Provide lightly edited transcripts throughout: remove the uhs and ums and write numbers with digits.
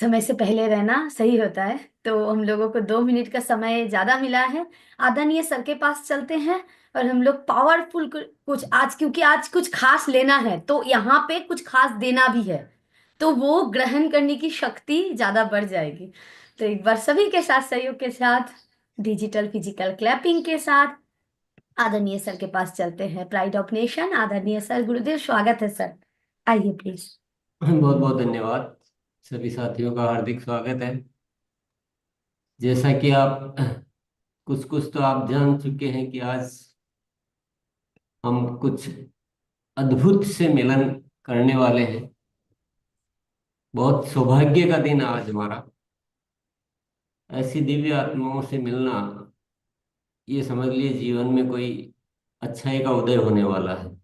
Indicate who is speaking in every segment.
Speaker 1: समय से पहले रहना सही होता है। तो हम लोगों को 2 मिनट का समय ज्यादा मिला है। आदरणीय सर के पास चलते हैं और हम लोग पावरफुल कुछ आज, क्योंकि आज कुछ खास लेना है तो यहाँ पे कुछ खास देना भी है, तो वो ग्रहण करने की शक्ति ज्यादा बढ़ जाएगी। तो एक बार सभी के साथ सहयोग के साथ डिजिटल फिजिकल क्लैपिंग के साथ आदरणीय सर के पास चलते हैं। प्राइड ऑफ नेशन आदरणीय सर, गुरुदेव स्वागत है सर, आइए प्लीज।
Speaker 2: बहुत बहुत धन्यवाद। सभी साथियों का हार्दिक स्वागत है। जैसा कि आप कुछ कुछ तो आप जान चुके हैं कि आज हम कुछ अद्भुत से मिलन करने वाले हैं। बहुत सौभाग्य का दिन आज हमारा। ऐसी दिव्य आत्माओं से मिलना, ये समझ लिए जीवन में कोई अच्छाई का उदय होने वाला है।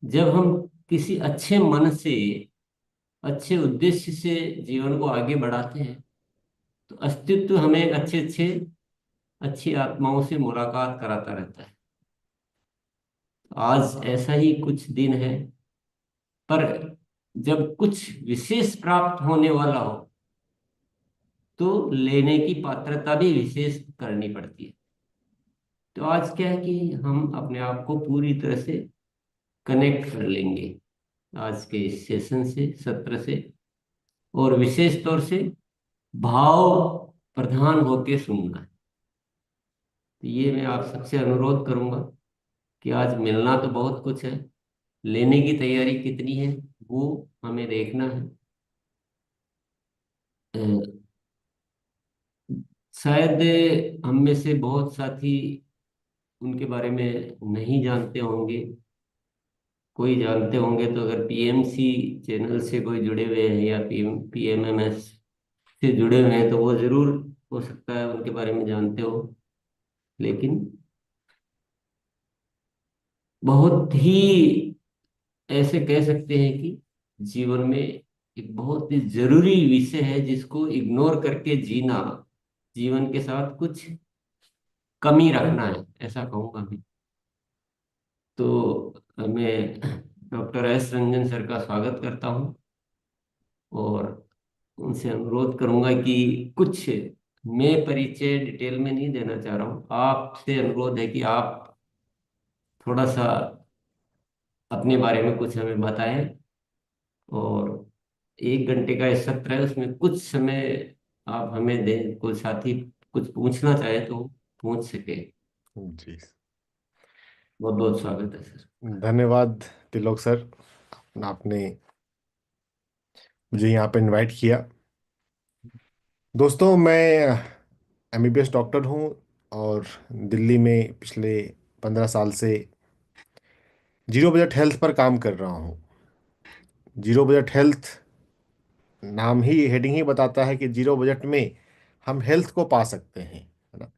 Speaker 2: जब हम किसी अच्छे मन से, अच्छे उद्देश्य से जीवन को आगे बढ़ाते हैं, तो अस्तित्व हमें अच्छे अच्छे अच्छी आत्माओं से मुलाकात कराता रहता है। आज ऐसा ही कुछ दिन है, पर जब कुछ विशेष प्राप्त होने वाला हो तो लेने की पात्रता भी विशेष करनी पड़ती है। तो आज क्या है कि हम अपने आप को पूरी तरह से कनेक्ट कर लेंगे आज के इस सेशन से, सत्र से, और विशेष तौर से भाव प्रधान होकर सुनना है। तो ये मैं आप सबसे अनुरोध करूंगा कि आज मिलना तो बहुत कुछ है, लेने की तैयारी कितनी है वो हमें देखना है। अ, शायद हम में से बहुत साथी उनके बारे में नहीं जानते होंगे। कोई जानते होंगे तो अगर पीएमसी चैनल से कोई जुड़े हुए हैं या पीएमएमएस से जुड़े हुए हैं तो वो जरूर, हो सकता है उनके बारे में जानते हो। लेकिन बहुत ही ऐसे कह सकते हैं कि जीवन में एक बहुत ही जरूरी विषय है जिसको इग्नोर करके जीना, जीवन के साथ कुछ कमी रखना है, ऐसा कहूंगा मैं। तो मैं डॉक्टर एस रंजन सर का स्वागत करता हूं और उनसे अनुरोध करूंगा कि कुछ, मैं परिचय डिटेल में नहीं देना चाह रहा हूं, आपसे अनुरोध है कि आप थोड़ा सा अपने बारे में कुछ हमें बताएं। और 1 घंटे का ये सत्र है, उसमें कुछ समय आप हमें दें, कोई साथी कुछ पूछना चाहे तो पूछ सके।
Speaker 3: जी।
Speaker 2: बहुत बहुत स्वागत है सर।
Speaker 3: धन्यवाद तिलोक सर, आपने मुझे यहाँ पे इनवाइट किया। दोस्तों, मैं एमबीबीएस डॉक्टर हूँ और दिल्ली में पिछले 15 साल से जीरो बजट हेल्थ पर काम कर रहा हूँ। जीरो बजट हेल्थ नाम ही, हेडिंग ही बताता है कि जीरो बजट में हम हेल्थ को पा सकते हैं, है ना।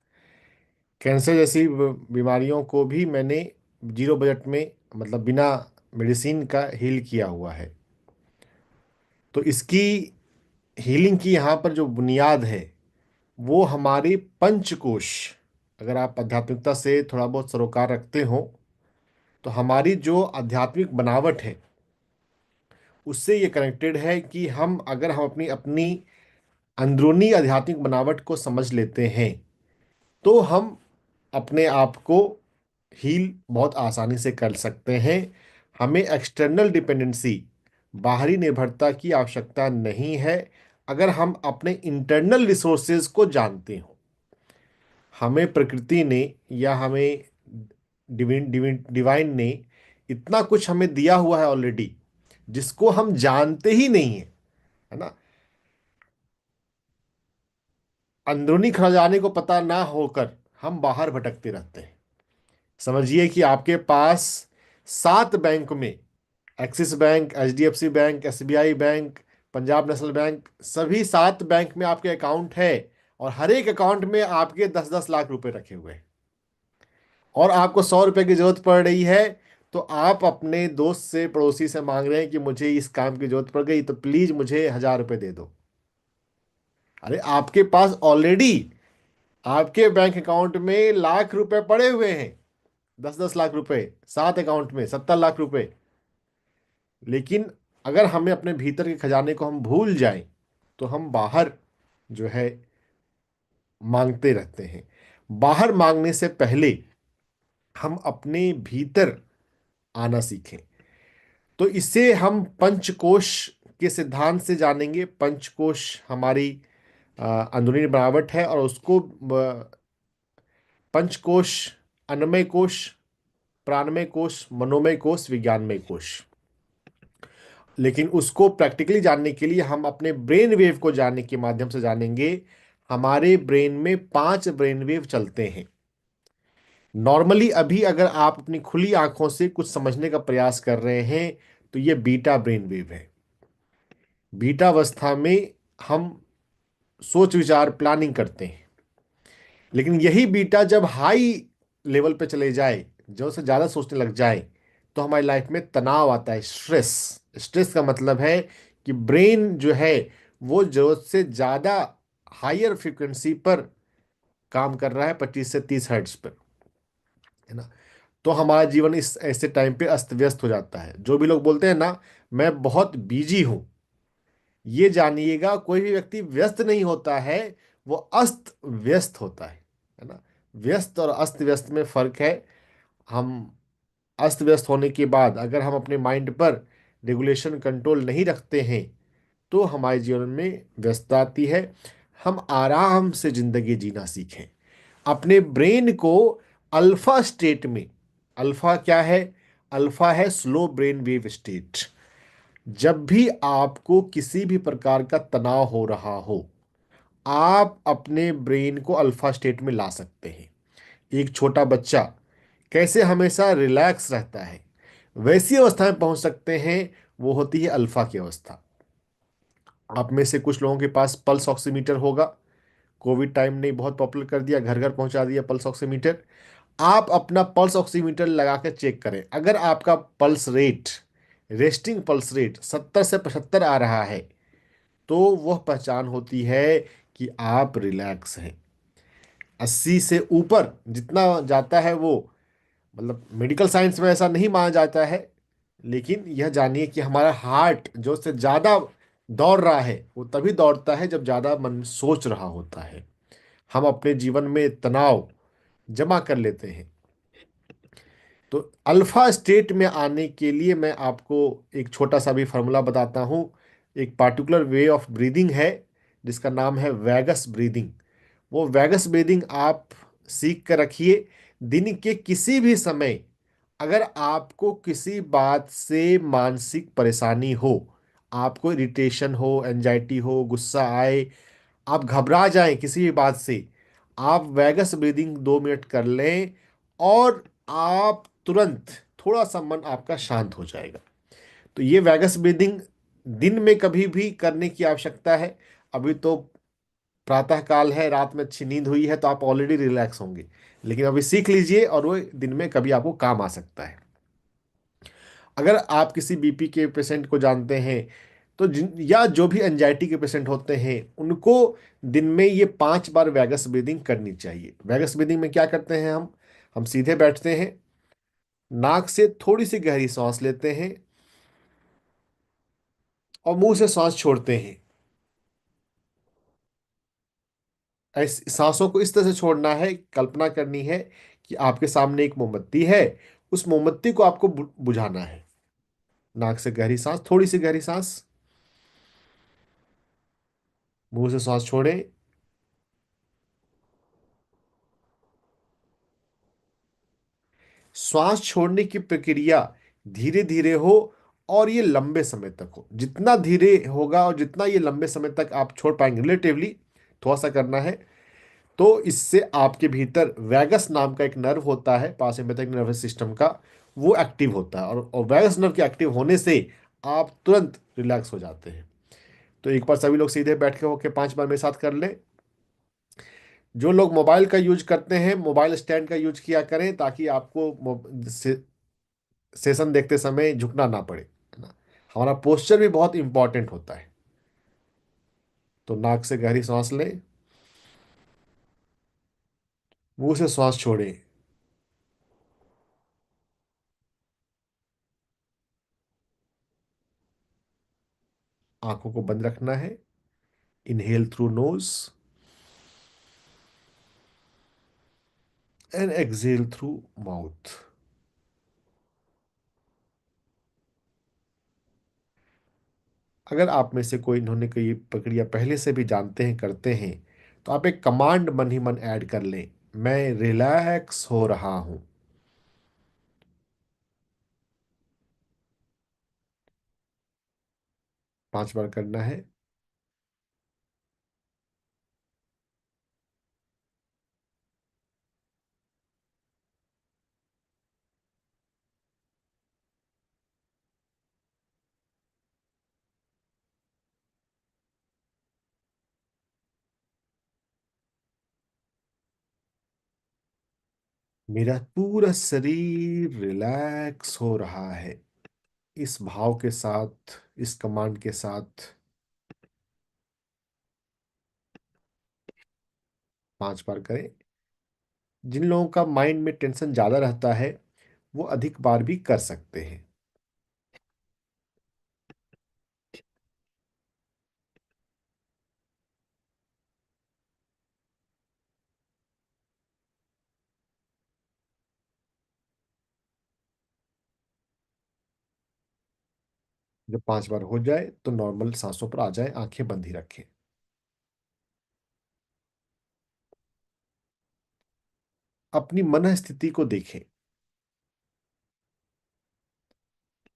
Speaker 3: कैंसर जैसी बीमारियों को भी मैंने जीरो बजट में, मतलब बिना मेडिसिन का, हील किया हुआ है। तो इसकी हीलिंग की यहाँ पर जो बुनियाद है वो हमारी पंचकोश, अगर आप आध्यात्मिकता से थोड़ा बहुत सरोकार रखते हो तो हमारी जो आध्यात्मिक बनावट है उससे ये कनेक्टेड है कि हम, अगर हम अपनी अपनी अंदरूनी आध्यात्मिक बनावट को समझ लेते हैं तो हम अपने आप को हील बहुत आसानी से कर सकते हैं। हमें एक्सटर्नल डिपेंडेंसी, बाहरी निर्भरता की आवश्यकता नहीं है, अगर हम अपने इंटरनल रिसोर्सेज को जानते हो। हमें प्रकृति ने, या हमें डिवाइन ने इतना कुछ हमें दिया हुआ है ऑलरेडी, जिसको हम जानते ही नहीं है, है ना। अंदरूनी खजाने को पता ना होकर हम बाहर भटकते रहते हैं। समझिए कि आपके पास 7 बैंक में, axis bank, HDFC bank, SBI bank, Punjab national bank, सभी 7 बैंक में आपके अकाउंट है, और हर एक अकाउंट में आपके 10-10 लाख रुपए रखे हुए हैं, और आपको 100 रुपए की जरूरत पड़ रही है, तो आप अपने दोस्त से, पड़ोसी से मांग रहे हैं कि मुझे इस काम की जरूरत पड़ गई तो प्लीज मुझे 1000 रुपए दे दो। अरे, आपके पास ऑलरेडी आपके बैंक अकाउंट में लाख रुपए पड़े हुए हैं, 10-10 लाख रुपए, 7 अकाउंट में 70 लाख रुपए। लेकिन अगर हमें अपने भीतर के खजाने को हम भूल जाएं तो हम बाहर जो है मांगते रहते हैं। बाहर मांगने से पहले हम अपने भीतर आना सीखें। तो इससे हम पंचकोश के सिद्धांत से जानेंगे। पंचकोश हमारी अंदरूनी बनावट है, और उसको पंचकोश, अन्नमय कोश, प्राणमय कोश, मनोमय कोश, विज्ञानमय कोश। लेकिन उसको प्रैक्टिकली जानने के लिए हम अपने ब्रेन वेव को जानने के माध्यम से जानेंगे। हमारे ब्रेन में 5 ब्रेन वेव चलते हैं। नॉर्मली अभी अगर आप अपनी खुली आंखों से कुछ समझने का प्रयास कर रहे हैं, तो ये बीटा ब्रेन वेव है। बीटा अवस्था में हम सोच विचार प्लानिंग करते हैं। लेकिन यही बीटा जब हाई लेवल पे चले जाए, जो से ज़्यादा सोचने लग जाए, तो हमारी लाइफ में तनाव आता है, स्ट्रेस। स्ट्रेस का मतलब है कि ब्रेन जो है वो जरूरत से ज़्यादा हायर फ्रिक्वेंसी पर काम कर रहा है, 25 से 30 हर्ट्ज पर, है ना। तो हमारा जीवन इस ऐसे टाइम पे अस्त व्यस्त हो जाता है। जो भी लोग बोलते हैं ना, मैं बहुत बिजी हूं, ये जानिएगा कोई भी व्यक्ति व्यस्त नहीं होता है, वो अस्त व्यस्त होता है ना। व्यस्त और अस्त व्यस्त में फर्क है। हम अस्त व्यस्त होने के बाद अगर हम अपने माइंड पर रेगुलेशन कंट्रोल नहीं रखते हैं, तो हमारे जीवन में व्यस्तता आती है। हम आराम से जिंदगी जीना सीखें। अपने ब्रेन को अल्फा स्टेट में, अल्फा क्या है? अल्फा है स्लो ब्रेन वेव स्टेट। जब भी आपको किसी भी प्रकार का तनाव हो रहा हो, आप अपने ब्रेन को अल्फा स्टेट में ला सकते हैं। एक छोटा बच्चा कैसे हमेशा रिलैक्स रहता है, वैसी अवस्था में पहुंच सकते हैं। वो होती है अल्फा की अवस्था। आप में से कुछ लोगों के पास पल्स ऑक्सीमीटर होगा। कोविड टाइम ने बहुत पॉपुलर कर दिया, घर घर पहुंचा दिया पल्स ऑक्सीमीटर। आप अपना पल्स ऑक्सीमीटर लगा कर चेक करें। अगर आपका pulse rate, resting pulse rate 70 से 75 आ रहा है, तो वह पहचान होती है कि आप रिलैक्स हैं। 80 से ऊपर जितना जाता है वो, मतलब मेडिकल साइंस में ऐसा नहीं माना जाता है, लेकिन यह जानिए कि हमारा हार्ट जो से ज़्यादा दौड़ रहा है, वो तभी दौड़ता है जब ज़्यादा मन सोच रहा होता है। हम अपने जीवन में तनाव जमा कर लेते हैं। तो अल्फा स्टेट में आने के लिए मैं आपको एक छोटा सा भी फार्मूला बताता हूँ। एक पार्टिकुलर वे ऑफ ब्रीदिंग है जिसका नाम है वैगस ब्रीदिंग। वो वैगस ब्रीदिंग आप सीख कर रखिए। दिन के किसी भी समय अगर आपको किसी बात से मानसिक परेशानी हो, आपको इरिटेशन हो, एंजाइटी हो, गुस्सा आए, आप घबरा जाएं किसी भी बात से, आप वैगस ब्रीदिंग 2 मिनट कर लें, और आप तुरंत थोड़ा सा मन आपका शांत हो जाएगा। तो ये वैगस ब्रीदिंग दिन में कभी भी करने की आवश्यकता है। अभी तो प्रातः काल है, रात में अच्छी नींद हुई है, तो आप ऑलरेडी रिलैक्स होंगे। लेकिन अभी सीख लीजिए, और वो दिन में कभी आपको काम आ सकता है। अगर आप किसी बीपी के पेशेंट को जानते हैं, तो जिन या जो भी एंजाइटी के पेशेंट होते हैं, उनको दिन में ये 5 बार वैगस ब्रीदिंग करनी चाहिए। वैगस ब्रीदिंग में क्या करते हैं? हम सीधे बैठते हैं, नाक से थोड़ी सी गहरी सांस लेते हैं, और मुंह से सांस छोड़ते हैं। ऐसी सांसों को इस तरह से छोड़ना है, कल्पना करनी है कि आपके सामने एक मोमबत्ती है, उस मोमबत्ती को आपको बुझाना है। नाक से गहरी सांस, थोड़ी सी गहरी सांस, मुंह से सांस छोड़ें। श्वास छोड़ने की प्रक्रिया धीरे धीरे हो, और ये लंबे समय तक हो। जितना धीरे होगा और जितना ये लंबे समय तक आप छोड़ पाएंगे, रिलेटिवली थोड़ा सा करना है, तो इससे आपके भीतर वैगस नाम का एक नर्व होता है, पारासिम्पैथिक नर्वस सिस्टम का, वो एक्टिव होता है। और वैगस नर्व के एक्टिव होने से आप तुरंत रिलैक्स हो जाते हैं। तो एक बार सभी लोग सीधे बैठ के होके 5 बार मेरे साथ कर लें। जो लोग मोबाइल का यूज करते हैं, मोबाइल स्टैंड का यूज किया करें, ताकि आपको सेशन देखते समय झुकना ना पड़े, है ना। हमारा पोस्चर भी बहुत इंपॉर्टेंट होता है। तो नाक से गहरी सांस लें, मुंह से सांस छोड़ें। आंखों को बंद रखना है, Inhale through nose and exhale through mouth. अगर आप में से कोई इन्होंने कोई ये प्रक्रिया पहले से भी जानते हैं, करते हैं, तो आप एक कमांड मन ही मन ऐड कर लें, मैं रिलैक्स हो रहा हूं। 5 बार करना है। मेरा पूरा शरीर रिलैक्स हो रहा है। इस भाव के साथ, इस कमांड के साथ 5 बार करें। जिन लोगों का माइंड में टेंशन ज्यादा रहता है, वो अधिक बार भी कर सकते हैं। जब 5 बार हो जाए तो नॉर्मल सांसों पर आ जाए, आंखें बंद ही रखें। अपनी मन स्थिति को देखें।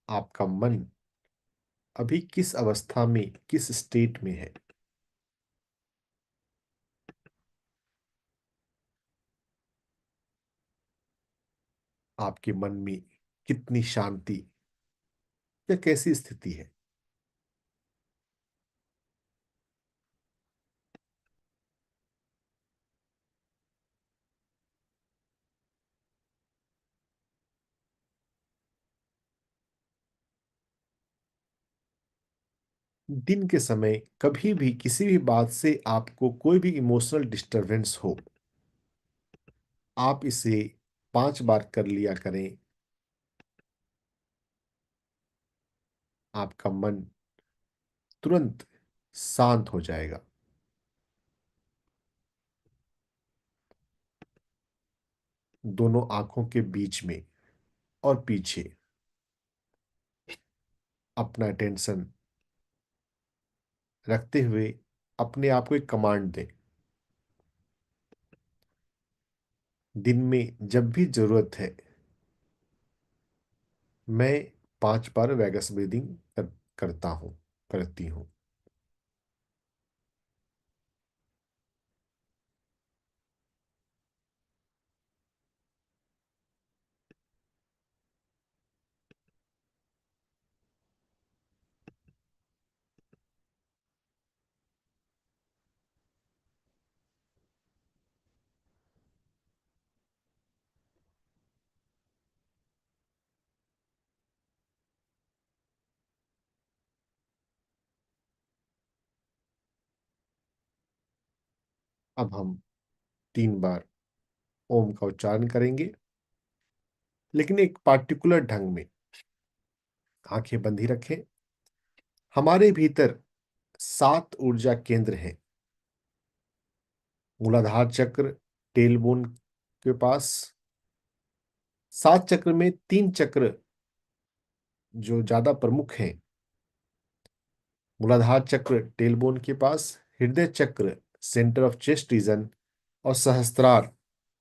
Speaker 3: आपका मन अभी किस अवस्था में, किस स्टेट में है? आपके मन में कितनी शांति या कैसी स्थिति है? दिन के समय कभी भी किसी भी बात से आपको कोई भी इमोशनल डिस्टरबेंस हो, आप इसे 5 बार कर लिया करें। आपका मन तुरंत शांत हो जाएगा। दोनों आंखों के बीच में और पीछे अपना टेंशन रखते हुए अपने आप को एक कमांड दें। दिन में जब भी जरूरत है, मैं 5 बार वैगस ब्रीदिंग करता हूं, करती हूं। अब हम 3 बार ओम का उच्चारण करेंगे, लेकिन एक पार्टिकुलर ढंग में। आंखें बंद ही रखें। हमारे भीतर 7 ऊर्जा केंद्र हैं। मूलाधार चक्र टेलबोन के पास। 7 चक्र में 3 चक्र जो ज्यादा प्रमुख हैं, मूलाधार चक्र टेलबोन के पास, हृदय चक्र सेंटर ऑफ चेस्ट रीजन, और सहस्त्रार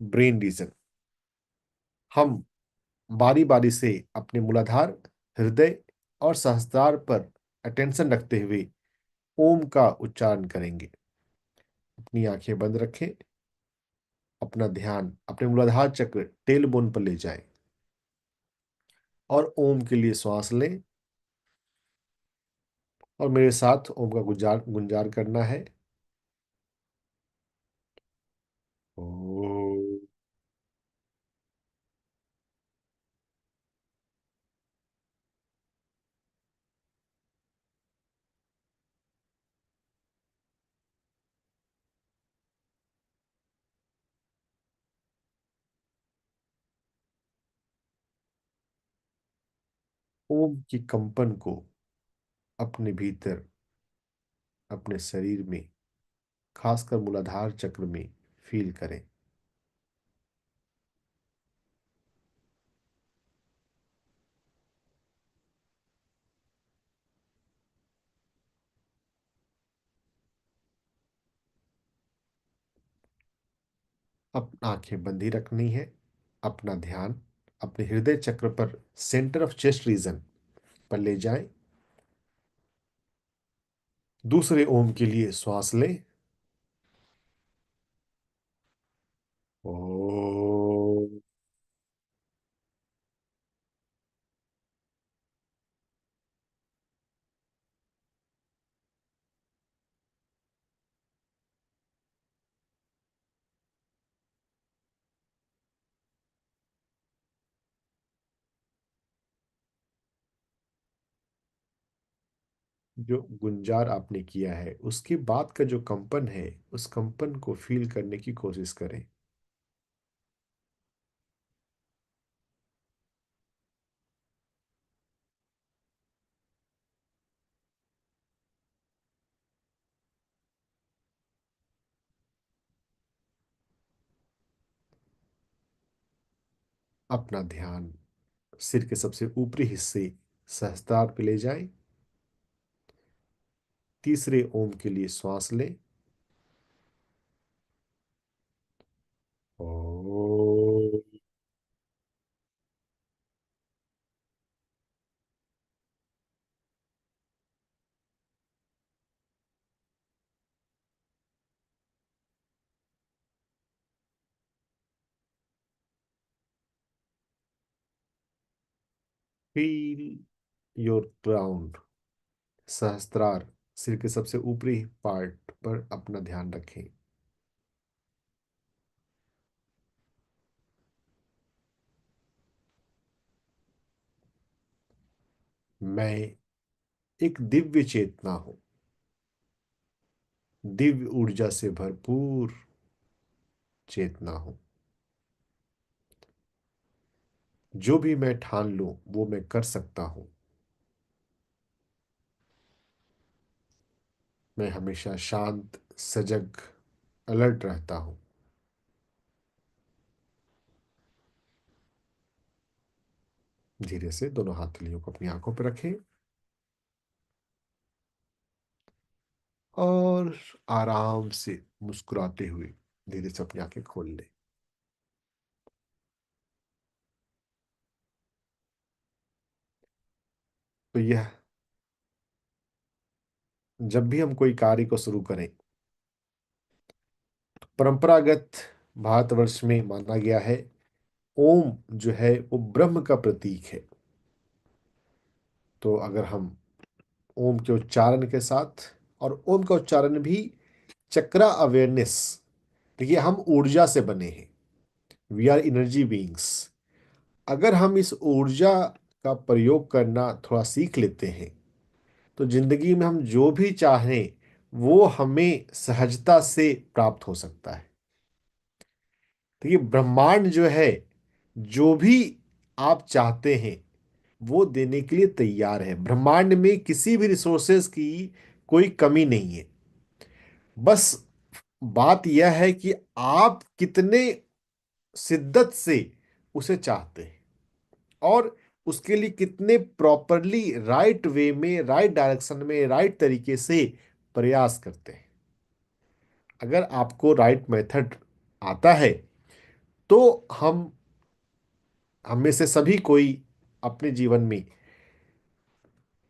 Speaker 3: ब्रेन रीजन। हम बारी बारी से अपने मूलाधार, हृदय और सहस्त्रार पर अटेंशन रखते हुए ओम का उच्चारण करेंगे। अपनी आंखें बंद रखें। अपना ध्यान अपने मूलाधार चक्र टेल बोन पर ले जाएं और ओम के लिए श्वास लें। और मेरे साथ ओम का गुंजार गुंजार करना है। ओम। ओम की कंपन को अपने भीतर, अपने शरीर में खासकर मूलाधार चक्र में फील करें। अब आंखें बंद ही रखनी है। अपना ध्यान अपने हृदय चक्र पर, सेंटर ऑफ चेस्ट रीजन पर ले जाएं। दूसरे ओम के लिए श्वास लें। ओ। जो गुंजार आपने किया है उसके बाद का जो कंपन है, उस कंपन को फील करने की कोशिश करें। अपना ध्यान सिर के सबसे ऊपरी हिस्से सहस्त्रार पे ले जाएं। तीसरे ओम के लिए श्वास लें। ओ। फील योर क्राउन, सहस्त्रार, सिर के सबसे ऊपरी पार्ट पर अपना ध्यान रखें। मैं एक दिव्य चेतना हूं, दिव्य ऊर्जा से भरपूर चेतना हूं। जो भी मैं ठान लूं वो मैं कर सकता हूं। मैं हमेशा शांत, सजग, अलर्ट रहता हूं। धीरे से दोनों हथेलियों को अपनी आंखों पर रखें और आराम से मुस्कुराते हुए धीरे से अपनी आंखें खोल लें। तो यह, जब भी हम कोई कार्य को शुरू करें, परंपरागत भारतवर्ष में माना गया है, ओम जो है वो ब्रह्म का प्रतीक है। तो अगर हम ओम के उच्चारण के साथ, और ओम का उच्चारण भी चक्रा अवेयरनेस, देखिए हम ऊर्जा से बने हैं, वी आर एनर्जी बीइंग्स। अगर हम इस ऊर्जा का प्रयोग करना थोड़ा सीख लेते हैं तो जिंदगी में हम जो भी चाहें वो हमें सहजता से प्राप्त हो सकता है। देखिए ब्रह्मांड जो है, जो भी आप चाहते हैं वो देने के लिए तैयार है। ब्रह्मांड में किसी भी रिसोर्सेज की कोई कमी नहीं है। बस बात यह है कि आप कितने शिद्दत से उसे चाहते हैं और उसके लिए कितने प्रॉपरली, राइट वे में, राइट डायरेक्शन में, राइट तरीके से प्रयास करते हैं। अगर आपको राइट मेथड आता है तो हम में से सभी कोई अपने जीवन में,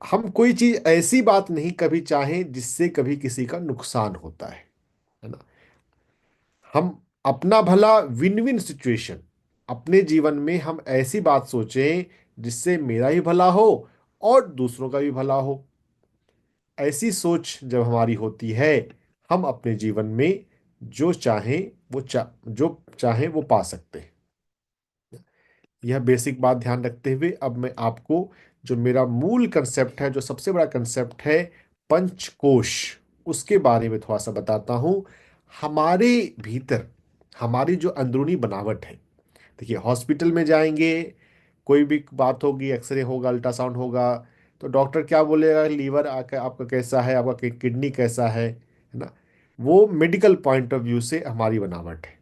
Speaker 3: हम कोई चीज ऐसी बात नहीं कभी चाहें जिससे कभी किसी का नुकसान होता है ना। हम अपना भला, विन विन सिचुएशन, अपने जीवन में हम ऐसी बात सोचें जिससे मेरा भी भला हो और दूसरों का भी भला हो। ऐसी सोच जब हमारी होती है, हम अपने जीवन में जो चाहें जो चाहें वो पा सकते हैं। यह बेसिक बात ध्यान रखते हुए अब मैं आपको जो मेरा मूल कंसेप्ट है, जो सबसे बड़ा कंसेप्ट है पंचकोश, उसके बारे में थोड़ा सा बताता हूं। हमारे भीतर हमारी जो अंदरूनी बनावट है, देखिए हॉस्पिटल में जाएंगे, कोई भी बात होगी, एक्सरे होगा, अल्ट्रासाउंड होगा, तो डॉक्टर क्या बोलेगा, लीवर आपका कैसा है, आपका किडनी कैसा है ना। वो मेडिकल पॉइंट ऑफ व्यू से हमारी बनावट है।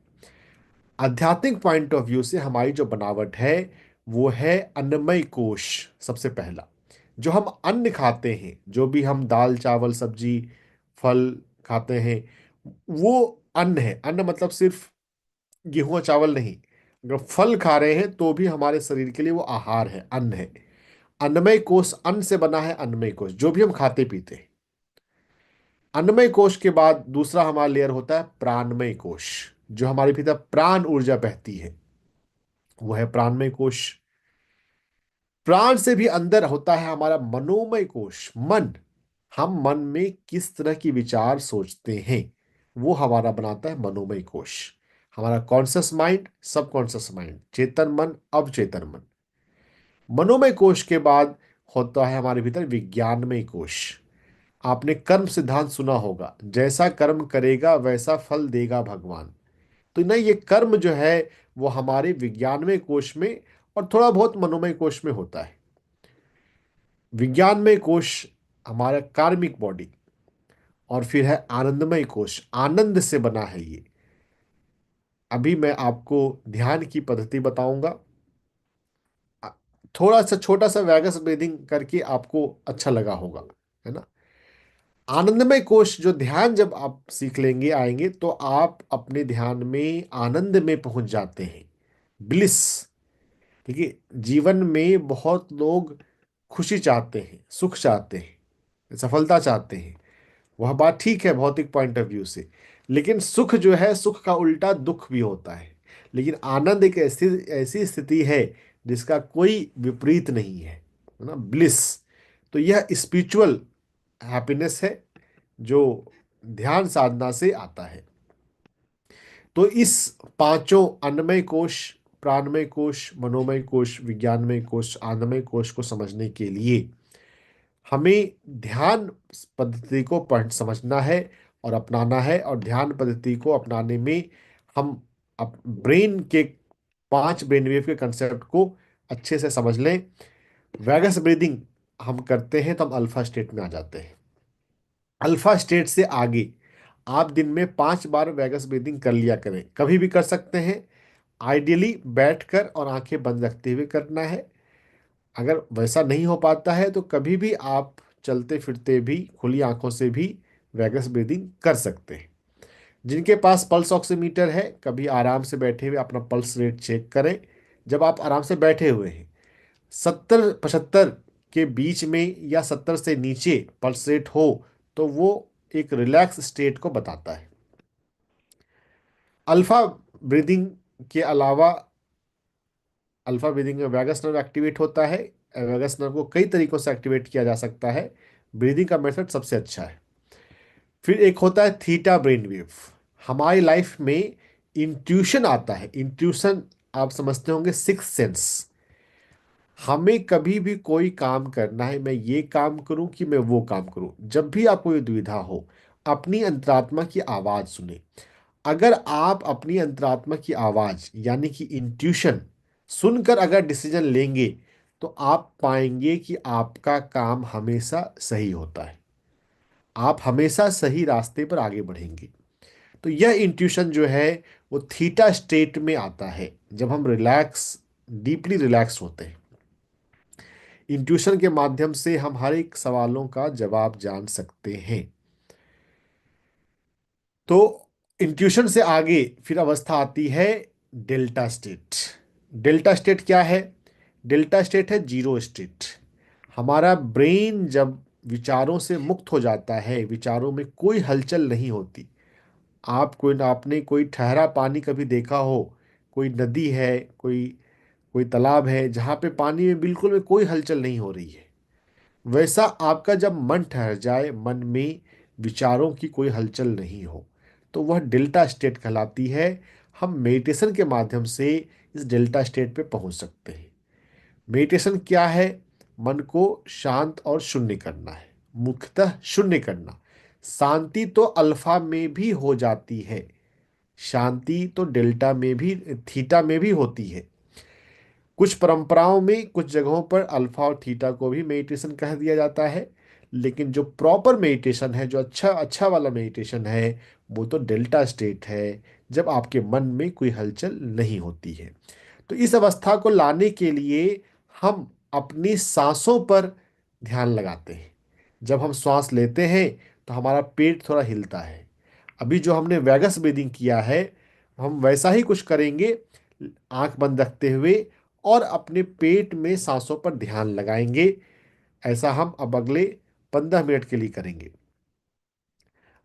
Speaker 3: आध्यात्मिक पॉइंट ऑफ व्यू से हमारी जो बनावट है वो है अन्नमय कोश। सबसे पहला, जो हम अन्न खाते हैं, जो भी हम दाल चावल सब्जी फल खाते हैं, वो अन्न है। अन्न मतलब सिर्फ गेहूं और चावल नहीं। अगर फल खा रहे हैं तो भी हमारे शरीर के लिए वो आहार है, अन्न है। अन्नमय कोश, अन्न से बना है अन्नमय कोश, जो भी हम खाते पीते हैं। अन्नमय कोश के बाद दूसरा हमारा लेयर होता है प्राणमय कोश, जो हमारे भीतर प्राण ऊर्जा बहती है, वो है प्राणमय कोश। प्राण से भी अंदर होता है हमारा मनोमय कोश, मन। हम मन में किस तरह की विचार सोचते हैं, वो हमारा बनाता है मनोमय कोश। हमारा कॉन्शियस माइंड, सब कॉन्शियस माइंड, चेतन मन, अवचेतन मन। मनोमय कोश के बाद होता है हमारे भीतर विज्ञानमय कोश। आपने कर्म सिद्धांत सुना होगा, जैसा कर्म करेगा वैसा फल देगा भगवान। तो ना, ये कर्म जो है वो हमारे विज्ञानमय कोश में और थोड़ा बहुत मनोमय कोश में होता है। विज्ञानमय कोश हमारा कार्मिक बॉडी, और फिर है आनंदमय कोश, आनंद से बना है ये। अभी मैं आपको ध्यान की पद्धति बताऊंगा। अ- थोड़ा सा छोटा सा वैगस ब्रीदिंग करके आपको अच्छा लगा होगा, है ना। आनंदमय कोश जो ध्यान जब आप सीख लेंगे, आएंगे, तो आप अपने ध्यान में आनंद में पहुंच जाते हैं, ब्लिस। देखिए, जीवन में बहुत लोग खुशी चाहते हैं, सुख चाहते हैं, सफलता चाहते हैं। वह बात ठीक है भौतिक पॉइंट ऑफ व्यू से, लेकिन सुख जो है, सुख का उल्टा दुख भी होता है। लेकिन आनंद एक ऐसी ऐसी स्थिति है जिसका कोई विपरीत नहीं है ना, ब्लिस। तो यह स्पिरिचुअल हैप्पीनेस है जो ध्यान साधना से आता है। तो इस पांचों अन्नमय कोश, प्राणमय कोश, मनोमय कोश, विज्ञानमय कोश, आनंदमय कोश को समझने के लिए हमें ध्यान पद्धति को पढ़ समझना है और अपनाना है। और ध्यान पद्धति को अपनाने में हम ब्रेन के 5 ब्रेन वेव के कंसेप्ट को अच्छे से समझ लें। वैगस ब्रीदिंग हम करते हैं तो हम अल्फा स्टेट में आ जाते हैं। अल्फा स्टेट से आगे आप दिन में 5 बार वैगस ब्रीदिंग कर लिया करें, कभी भी कर सकते हैं। आइडियली बैठकर और आंखें बंद रखते हुए करना है। अगर वैसा नहीं हो पाता है तो कभी भी आप चलते फिरते भी खुली आंखों से भी वैगस ब्रीदिंग कर सकते हैं। जिनके पास पल्स ऑक्सीमीटर है, कभी आराम से बैठे हुए अपना पल्स रेट चेक करें। जब आप आराम से बैठे हुए हैं, 70-75 के बीच में या 70 से नीचे पल्स रेट हो, तो वो एक रिलैक्स स्टेट को बताता है। अल्फा ब्रीदिंग के अलावा, अल्फा ब्रीदिंग में वैगस नर्व एक्टिवेट होता है। वैगस नर्व को कई तरीकों से एक्टिवेट किया जा सकता है, ब्रीदिंग का मेथड सबसे अच्छा है। फिर एक होता है थीटा ब्रेन वेव। हमारी लाइफ में इंट्यूशन आता है। इंट्यूशन आप समझते होंगे, सिक्स सेंस। हमें कभी भी कोई काम करना है, मैं ये काम करूं कि मैं वो काम करूं, जब भी आपको ये दुविधा हो, अपनी अंतरात्मा की आवाज सुने। अगर आप अपनी अंतरात्मा की आवाज यानी कि इंट्यूशन सुनकर अगर डिसीजन लेंगे, तो आप पाएंगे कि आपका काम हमेशा सही होता है, आप हमेशा सही रास्ते पर आगे बढ़ेंगे। तो यह इंट्यूशन जो है वो थीटा स्टेट में आता है जब हम रिलैक्स, डीपली रिलैक्स होते हैं। इंट्यूशन के माध्यम से हम हर एक सवालों का जवाब जान सकते हैं। तो इंट्यूशन से आगे फिर अवस्था आती है डेल्टा स्टेट। डेल्टा स्टेट क्या है? डेल्टा स्टेट है जीरो स्टेट। हमारा ब्रेन जब विचारों से मुक्त हो जाता है, विचारों में कोई हलचल नहीं होती। आपने कोई ठहरा पानी कभी देखा हो? कोई नदी है, कोई कोई तालाब है जहाँ पे पानी में बिल्कुल में कोई हलचल नहीं हो रही है। वैसा आपका जब मन ठहर जाए, मन में विचारों की कोई हलचल नहीं हो, तो वह डेल्टा स्टेट कहलाती है। हम मेडिटेशन के माध्यम से इस डेल्टा स्टेट पे पहुंच सकते हैं। मेडिटेशन क्या है? मन को शांत और शून्य करना है, मुख्यतः शून्य करना। शांति तो अल्फा में भी हो जाती है, शांति तो डेल्टा में भी, थीटा में भी होती है। कुछ परंपराओं में कुछ जगहों पर अल्फा और थीटा को भी मेडिटेशन कह दिया जाता है। लेकिन जो प्रॉपर मेडिटेशन है, जो अच्छा अच्छा वाला मेडिटेशन है, वो तो डेल्टा स्टेट है, जब आपके मन में कोई हलचल नहीं होती है। तो इस अवस्था को लाने के लिए हम अपनी सांसों पर ध्यान लगाते हैं। जब हम श्वास लेते हैं तो हमारा पेट थोड़ा हिलता है। अभी जो हमने वैगस ब्रीदिंग किया है, हम वैसा ही कुछ करेंगे, आंख बंद रखते हुए, और अपने पेट में सांसों पर ध्यान लगाएंगे। ऐसा हम अब अगले 15 मिनट के लिए करेंगे।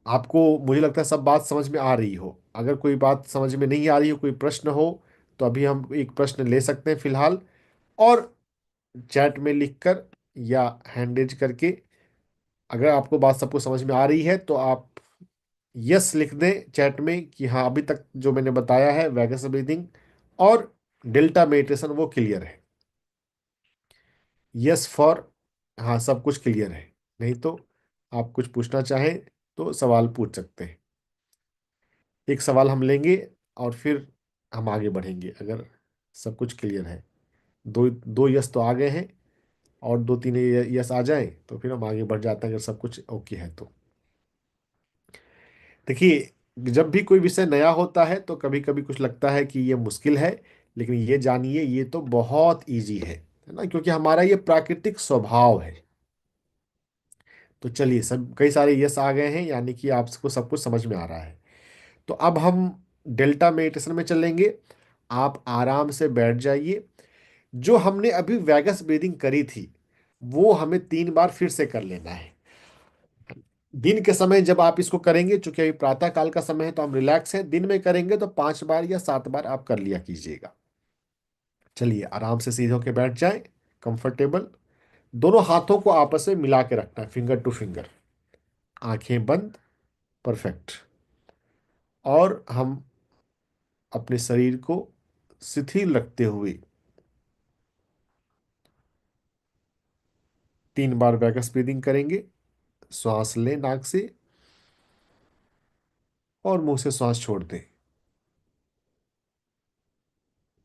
Speaker 3: आपको, मुझे लगता है, सब बात समझ में आ रही हो। अगर कोई बात समझ में नहीं आ रही हो, कोई प्रश्न हो, तो अभी हम एक प्रश्न ले सकते हैं फिलहाल, और चैट में लिखकर या हैंड रेज करके। अगर आपको बात सबको समझ में आ रही है तो आप यस लिख दें चैट में कि हाँ, अभी तक जो मैंने बताया है वैगस ब्रीदिंग और डेल्टा मेडिटेशन वो क्लियर है। यस फॉर, हाँ, सब कुछ क्लियर है। नहीं तो आप कुछ पूछना चाहें तो सवाल पूछ सकते हैं। एक सवाल हम लेंगे और फिर हम आगे बढ़ेंगे, अगर सब कुछ क्लियर है। दो दो यस तो आ गए हैं, और दो तीन यस आ जाए तो फिर हम आगे बढ़ जाते हैं, अगर सब कुछ ओके है तो। देखिए, जब भी कोई विषय नया होता है तो कभी कभी कुछ लगता है कि ये मुश्किल है, लेकिन ये जानिए, ये तो बहुत इजी है ना, क्योंकि हमारा ये प्राकृतिक स्वभाव है। तो चलिए, सब कई सारे यस आ गए हैं, यानी कि आपको सब कुछ समझ में आ रहा है। तो अब हम डेल्टा मेडिटेशन में चलेंगे। आप आराम से बैठ जाइए। जो हमने अभी वैगस ब्रीदिंग करी थी, वो हमें 3 बार फिर से कर लेना है। दिन के समय जब आप इसको करेंगे, चूंकि अभी प्रातः काल का समय है तो हम रिलैक्स हैं, दिन में करेंगे तो 5 बार या 7 बार आप कर लिया कीजिएगा। चलिए, आराम से सीधे होके बैठ जाएं, कंफर्टेबल। दोनों हाथों को आपस में मिला के रखना है, फिंगर टू फिंगर, आंखें बंद। परफेक्ट। और हम अपने शरीर को शिथिल रखते हुए 3 बार वैगस ब्रीदिंग करेंगे। श्वास लें नाक से और मुंह से श्वास छोड़ दें।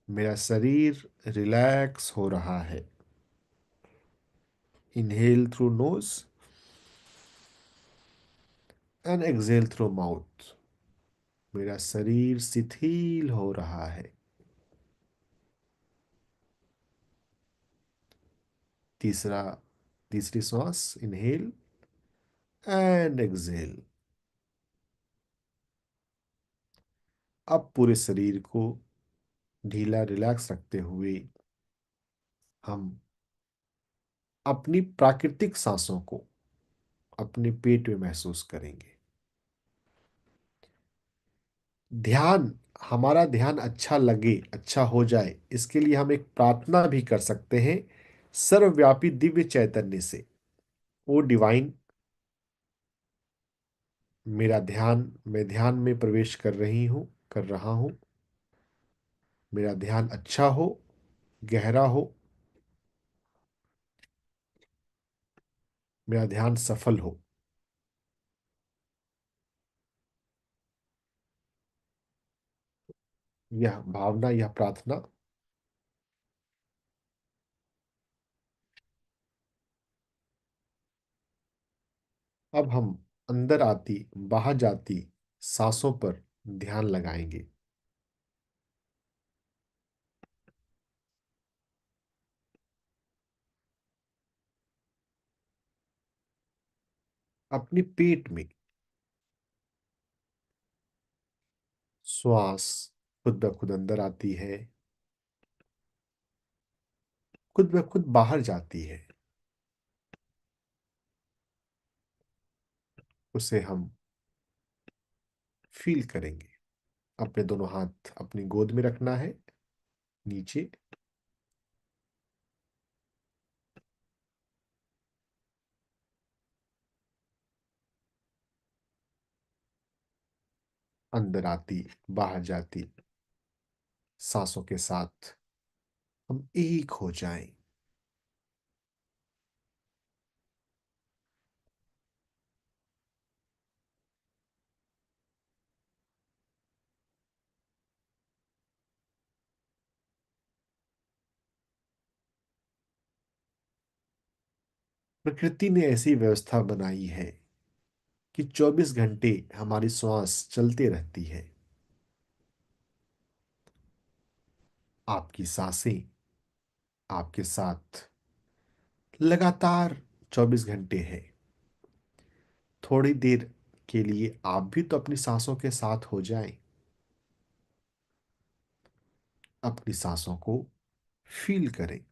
Speaker 3: मेरा शरीर रिलैक्स हो रहा है। Inhale through nose and exhale through mouth. मेरा शरीर शिथिल हो रहा है। तीसरा तीसरी श्वास, इनहेल एंड एक्सहेल। अब पूरे शरीर को ढीला रिलैक्स रखते हुए हम अपनी प्राकृतिक सांसों को अपने पेट में महसूस करेंगे। ध्यान, हमारा ध्यान अच्छा लगे, अच्छा हो जाए, इसके लिए हम एक प्रार्थना भी कर सकते हैं सर्वव्यापी दिव्य चैतन्य से। ओ डिवाइन, मेरा ध्यान, मैं ध्यान में प्रवेश कर रहा हूँ। मेरा ध्यान अच्छा हो, गहरा हो। मेरा ध्यान सफल हो। यह भावना, यह प्रार्थना अब हम अंदर आती बाहर जाती सांसों पर ध्यान लगाएंगे। अपने पेट में श्वास खुद ब खुद अंदर आती है, खुद ब खुद बाहर जाती है। उसे हम फील करेंगे। अपने दोनों हाथ अपनी गोद में रखना है, नीचे। अंदर आती बाहर जाती सांसों के साथ हम एक हो जाएं। प्रकृति ने ऐसी व्यवस्था बनाई है कि 24 घंटे हमारी श्वास चलती रहती है। आपकी सांसें आपके साथ लगातार 24 घंटे है। थोड़ी देर के लिए आप भी तो अपनी सांसों के साथ हो जाएं। अपनी सांसों को फील करें।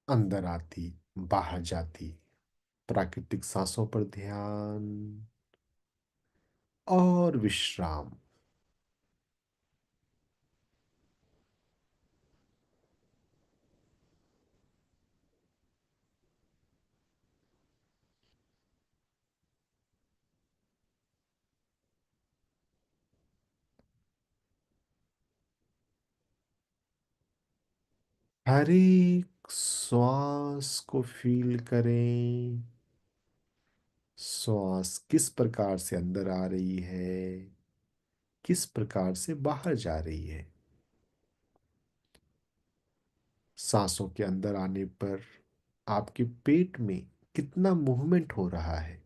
Speaker 3: अंदर आती, बाहर जाती प्राकृतिक सांसों पर ध्यान और विश्राम। हर एक श्वास को फील करें। श्वास किस प्रकार से अंदर आ रही है, किस प्रकार से बाहर जा रही है। सांसों के अंदर आने पर आपके पेट में कितना मूवमेंट हो रहा है।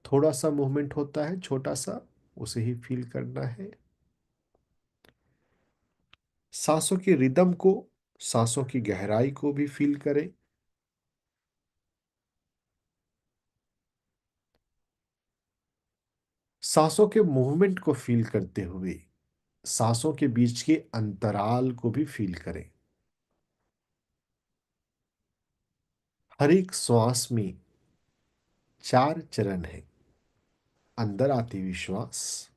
Speaker 3: थोड़ा सा मूवमेंट होता है, छोटा सा, उसे ही फील करना है। सांसों की रिदम को, सांसों की गहराई को भी फील करें। सांसों के मूवमेंट को फील करते हुए सांसों के बीच के अंतराल को भी फील करें। हर एक श्वास में 4 चरण है। अंदर आती हुई श्वास,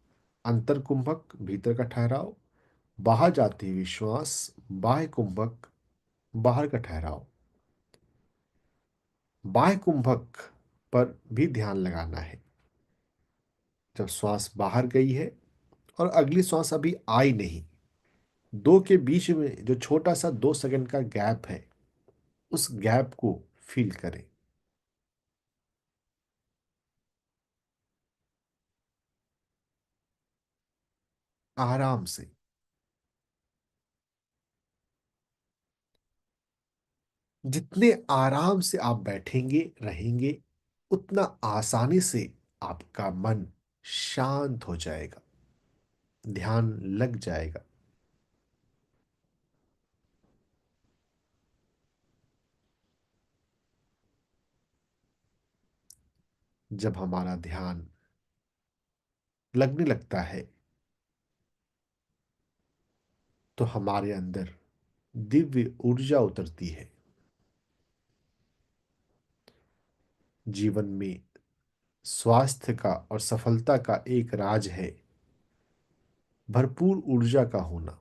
Speaker 3: अंतर कुंभक भीतर का ठहराव, बाहर जाती हुई श्वास, बाह्य कुंभक बाहर का ठहराव। बाह्य कुंभक पर भी ध्यान लगाना है। जब श्वास बाहर गई है और अगली श्वास अभी आई नहीं, दो के बीच में जो छोटा सा 2 सेकंड का गैप है, उस गैप को फील करें। आराम से। जितने आराम से आप बैठेंगे रहेंगे, उतना आसानी से आपका मन शांत हो जाएगा, ध्यान लग जाएगा। जब हमारा ध्यान लगने लगता है तो हमारे अंदर दिव्य ऊर्जा उतरती है। जीवन में स्वास्थ्य का और सफलता का एक राज है भरपूर ऊर्जा का होना।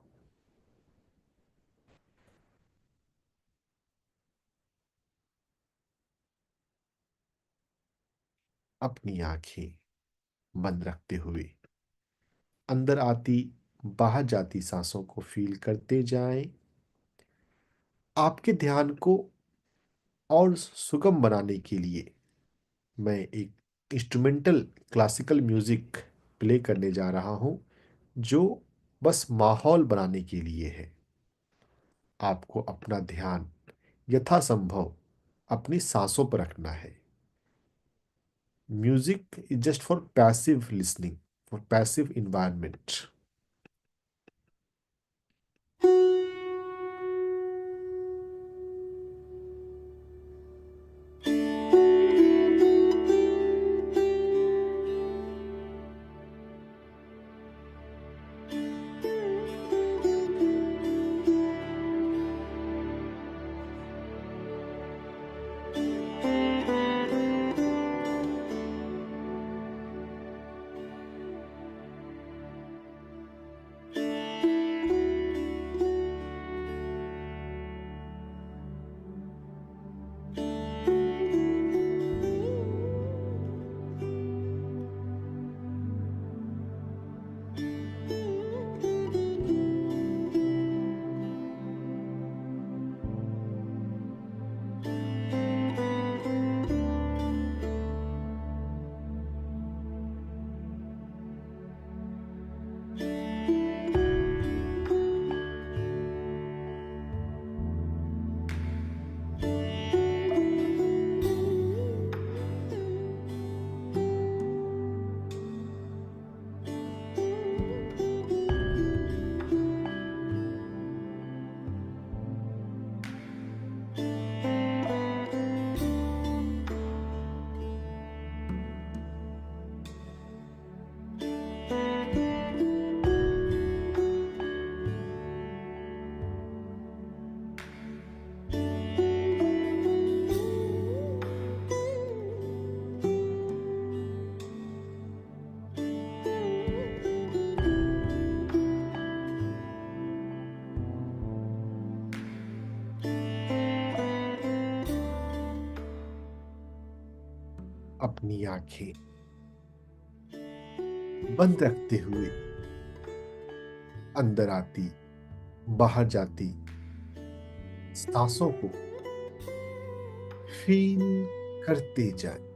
Speaker 3: अपनी आंखें बंद रखते हुए अंदर आती, बाहर जाती सांसों को फील करते जाएं। आपके ध्यान को और सुगम बनाने के लिए मैं एक इंस्ट्रूमेंटल क्लासिकल म्यूजिक प्ले करने जा रहा हूं, जो बस माहौल बनाने के लिए है। आपको अपना ध्यान यथासंभव अपनी सांसों पर रखना है। Music is just for passive listening, for passive environment. अपनी आंखें बंद रखते हुए अंदर आती बाहर जाती सांसों को फील करते जाए।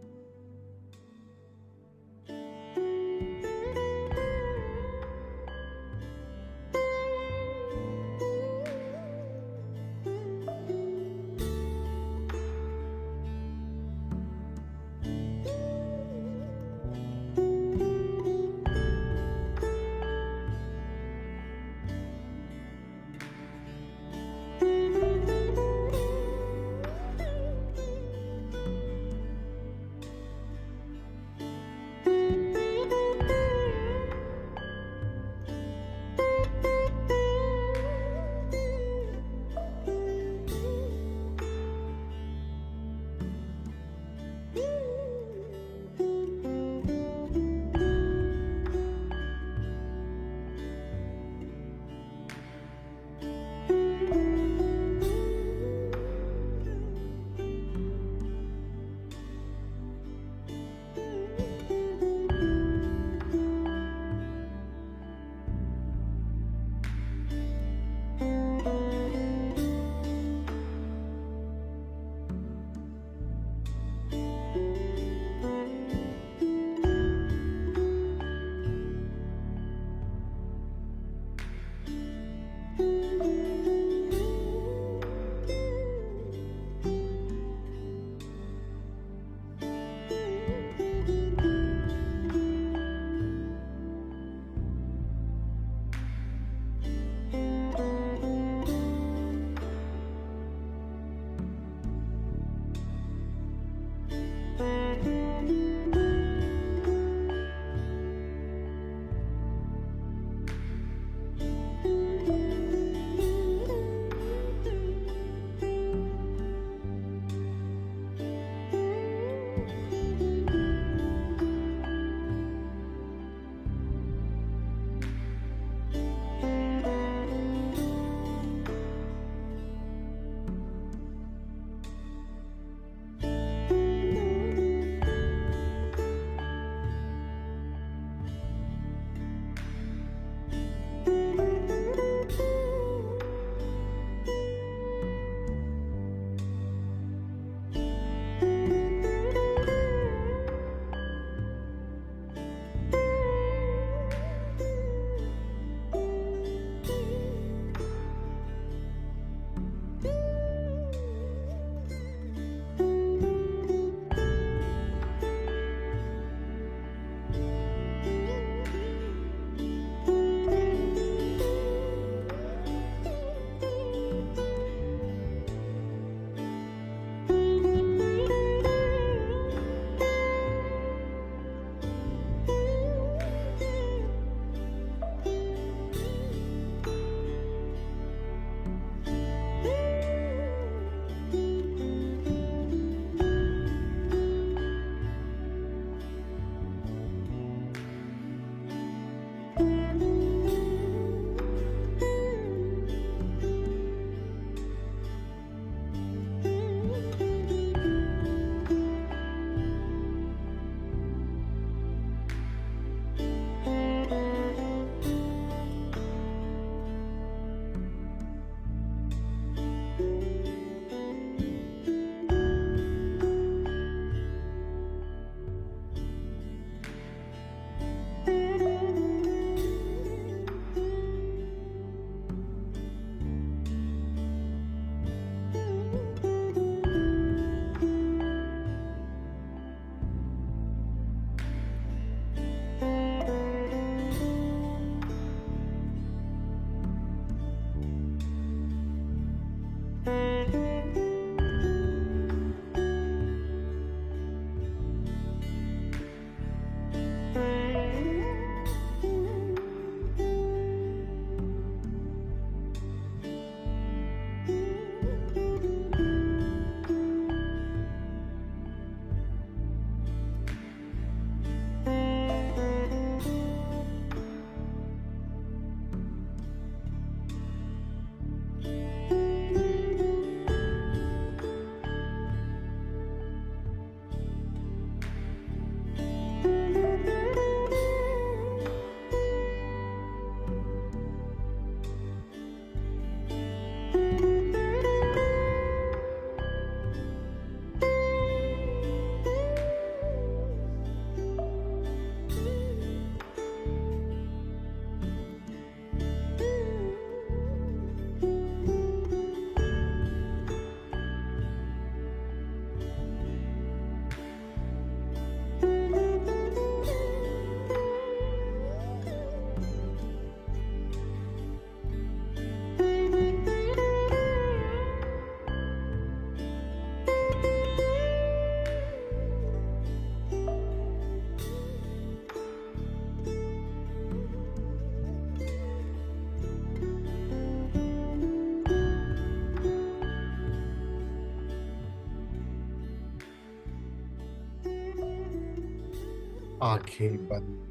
Speaker 3: आंखें बंद।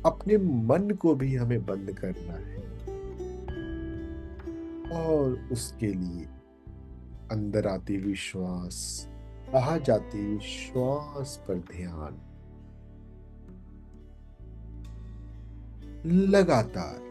Speaker 3: अपने मन को भी हमें बंद करना है और उसके लिए अंदर आती हुई श्वास, बाहर जाती हुई श्वास पर ध्यान लगातार।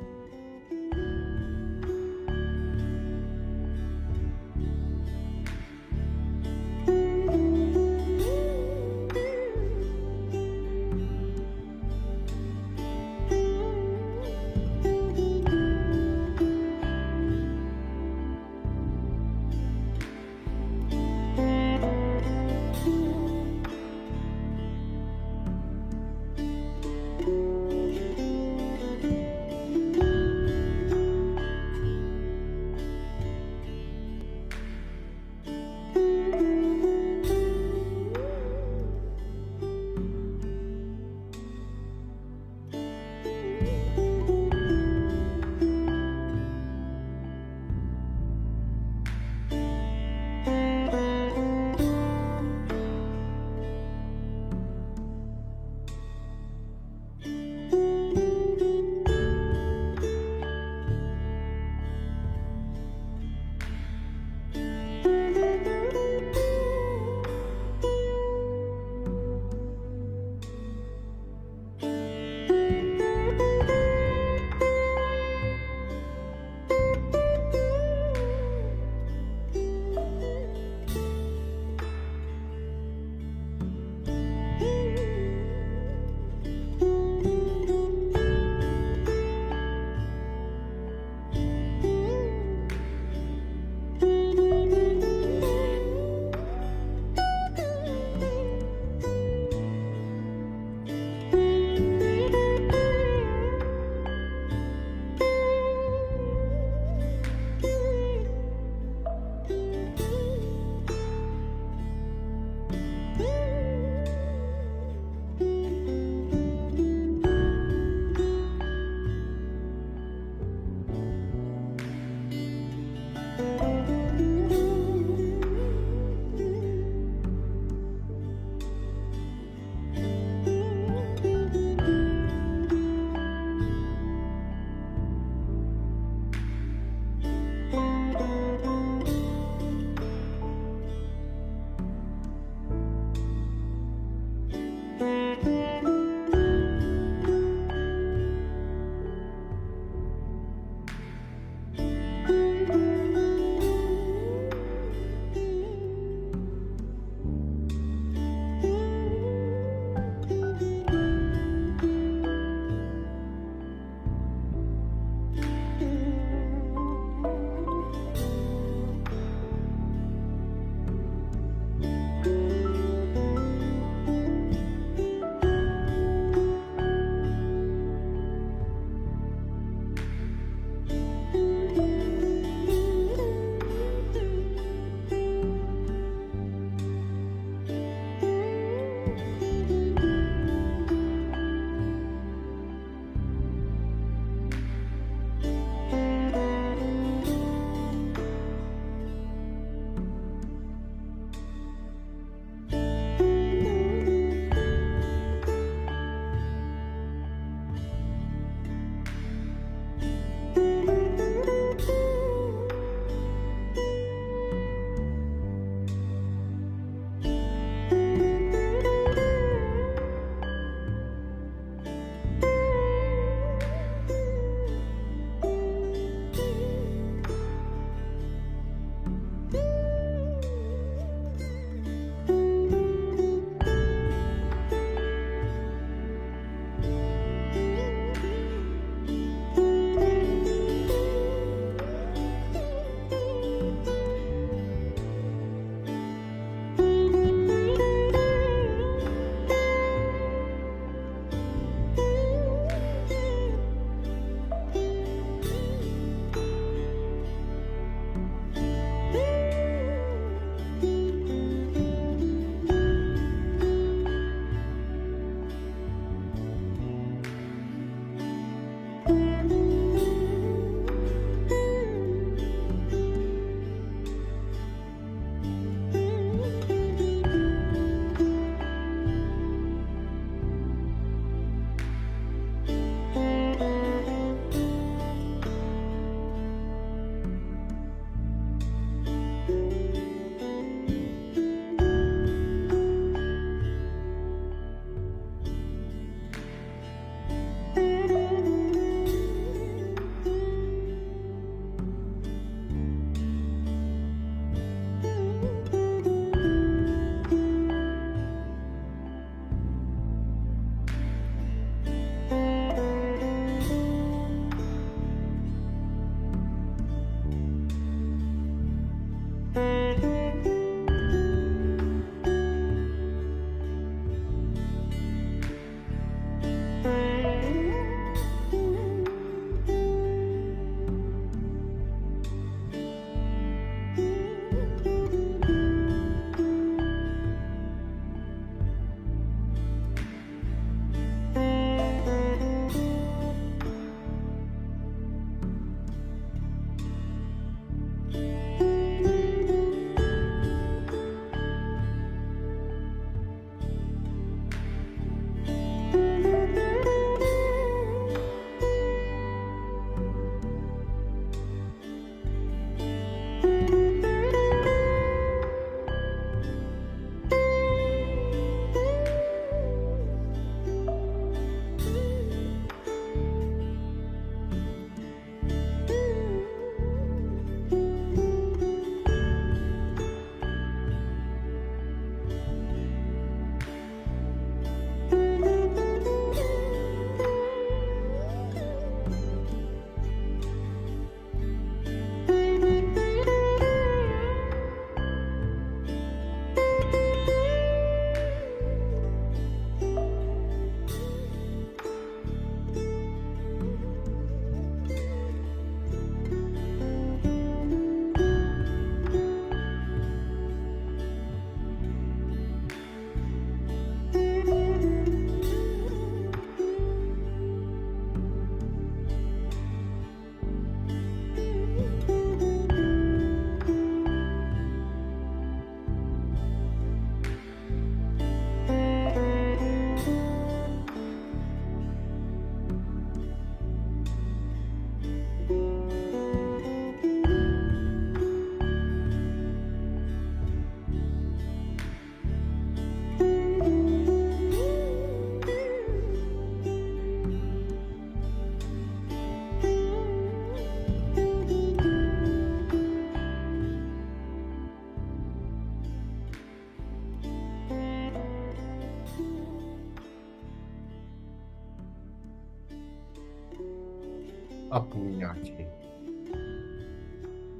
Speaker 3: अपनी आंखें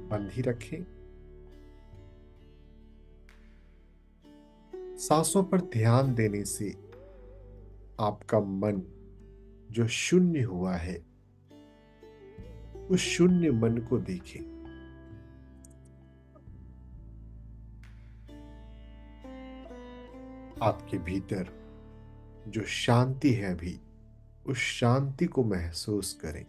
Speaker 3: बंद ही रखें। सांसों पर ध्यान देने से आपका मन जो शून्य हुआ है, उस शून्य मन को देखें। आपके भीतर जो शांति है अभी, उस शांति को महसूस करें।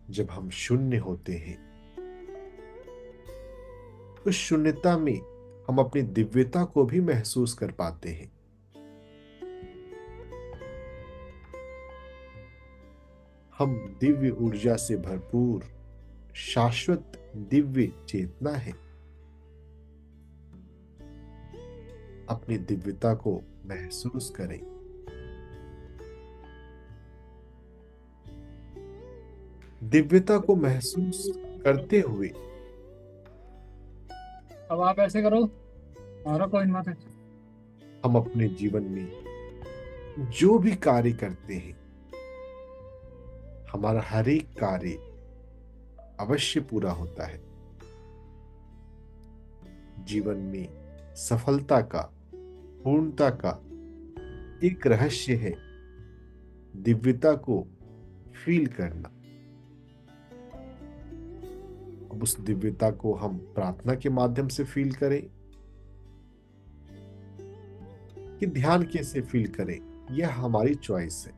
Speaker 3: जब हम शून्य होते हैं, उस शून्यता में हम अपनी दिव्यता को भी महसूस कर पाते हैं। हम दिव्य ऊर्जा से भरपूर शाश्वत दिव्य चेतना है। अपनी दिव्यता को महसूस करें। दिव्यता को महसूस करते हुए
Speaker 4: अब आप ऐसे करो और कोई मत।
Speaker 3: हम अपने जीवन में जो भी कार्य करते हैं, हमारा हर एक कार्य अवश्य पूरा होता है। जीवन में सफलता का, पूर्णता का एक रहस्य है दिव्यता को फील करना। अब उस दिव्यता को हम प्रार्थना के माध्यम से फील करें कि ध्यान कैसे फील करें, यह हमारी चॉइस है।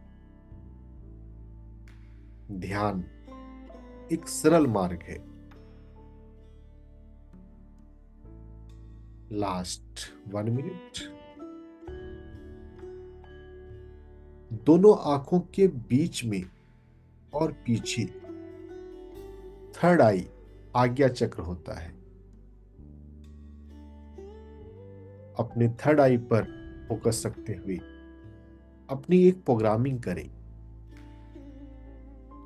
Speaker 3: ध्यान एक सरल मार्ग है। Last 1 minute. दोनों आंखों के बीच में और पीछे थर्ड आई आज्ञा चक्र होता है। अपने थर्ड आई पर फोकस रखते हुए अपनी एक प्रोग्रामिंग करें।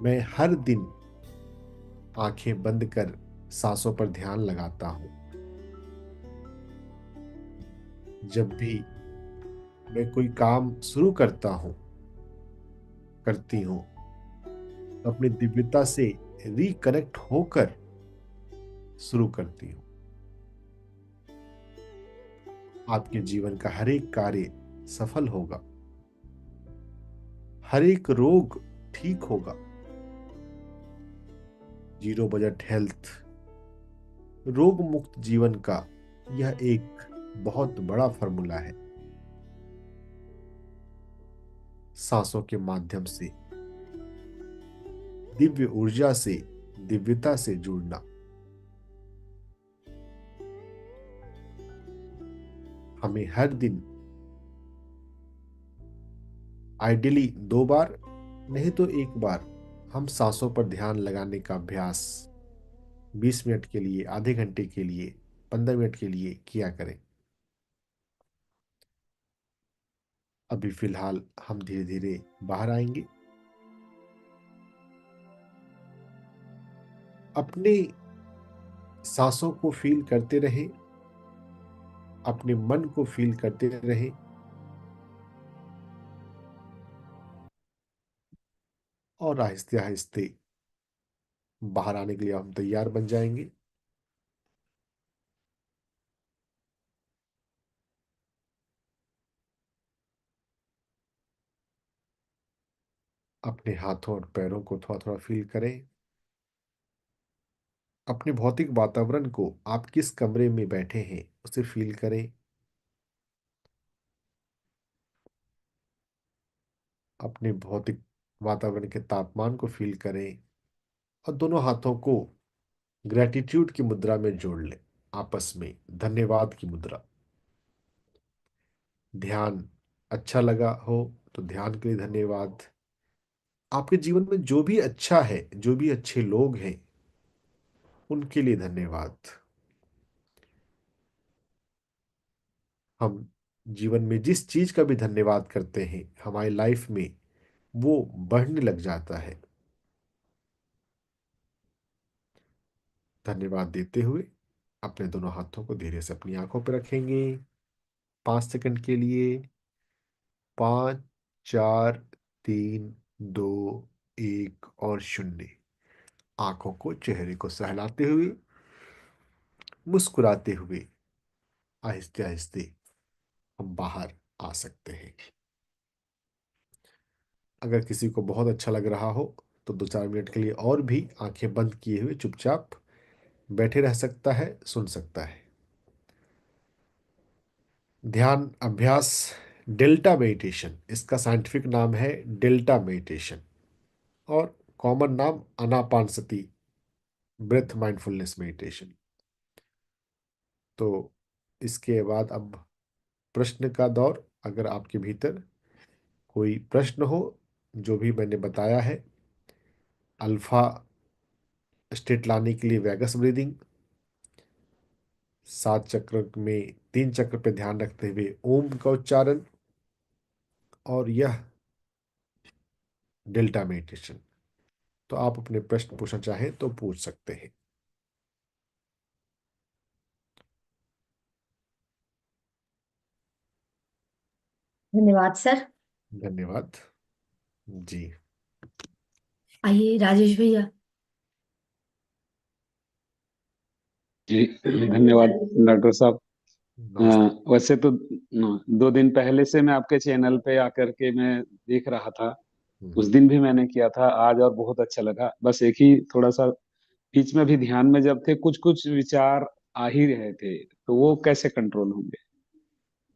Speaker 3: मैं हर दिन आंखें बंद कर सांसों पर ध्यान लगाता हूं। जब भी मैं कोई काम शुरू करती हूं, तो अपनी दिव्यता से रिकनेक्ट होकर शुरू करती हूं। आपके जीवन का हर एक कार्य सफल होगा। हर एक रोग ठीक होगा। जीरो बजट हेल्थ, रोग मुक्त जीवन का यह एक बहुत बड़ा फॉर्मूला है। सांसों के माध्यम से दिव्य ऊर्जा से, दिव्यता से जुड़ना। हमें हर दिन आइडियली 2 बार नहीं तो 1 बार हम सांसों पर ध्यान लगाने का अभ्यास 20 मिनट के लिए, आधे घंटे के लिए, 15 मिनट के लिए किया करें। अभी फिलहाल हम धीरे धीरे बाहर आएंगे। अपने सांसों को फील करते रहे, अपने मन को फील करते रहे। और आहिस्ते आहिस्ते बाहर आने के लिए हम तैयार बन जाएंगे। अपने हाथों और पैरों को थोड़ा थोड़ा फील करें। अपने भौतिक वातावरण को, आप किस कमरे में बैठे हैं उसे फील करें। अपने भौतिक वातावरण के तापमान को फील करें और दोनों हाथों को ग्रेटिट्यूड की मुद्रा में जोड़ लें, आपस में धन्यवाद की मुद्रा। ध्यान अच्छा लगा हो तो ध्यान के लिए धन्यवाद। आपके जीवन में जो भी अच्छा है, जो भी अच्छे लोग हैं, उनके लिए धन्यवाद। हम जीवन में जिस चीज का भी धन्यवाद करते हैं, हमारी लाइफ में वो बढ़ने लग जाता है। धन्यवाद देते हुए अपने दोनों हाथों को धीरे से अपनी आंखों पर रखेंगे 5 सेकंड के लिए। 5, 4, 3, 2, 1 और 0। आंखों को, चेहरे को सहलाते हुए, मुस्कुराते हुए आहिस्ते आहिस्ते हम बाहर आ सकते हैं। अगर किसी को बहुत अच्छा लग रहा हो तो 2-4 मिनट के लिए और भी आंखें बंद किए हुए चुपचाप बैठे रह सकता है, सुन सकता है। ध्यान अभ्यास डेल्टा मेडिटेशन, इसका साइंटिफिक नाम है डेल्टा मेडिटेशन, और कॉमन नाम अनापानसति ब्रेथ माइंडफुलनेस मेडिटेशन। तो इसके बाद अब प्रश्न का दौर। अगर आपके भीतर कोई प्रश्न हो, जो भी मैंने बताया है, अल्फा स्टेट लाने के लिए वैगस ब्रीदिंग, 7 चक्र में 3 चक्र पे ध्यान रखते हुए ओम का उच्चारण, और यह डेल्टा मेडिटेशन, तो आप अपने प्रश्न पूछना चाहें तो पूछ सकते हैं।
Speaker 1: धन्यवाद सर।
Speaker 3: धन्यवाद जी।
Speaker 1: आइए राजेश भैया।
Speaker 5: जी धन्यवाद डॉक्टर साहब।
Speaker 3: नमस्ते।
Speaker 5: वैसे तो 2 दिन पहले से मैं आपके चैनल पे आकर के मैं देख रहा था। उस
Speaker 3: हम्म।
Speaker 5: दिन भी मैंने किया था आज, और बहुत अच्छा लगा। बस एक ही थोड़ा सा बीच में भी ध्यान में जब थे कुछ कुछ विचार आ ही रहे थे, तो वो कैसे कंट्रोल होंगे?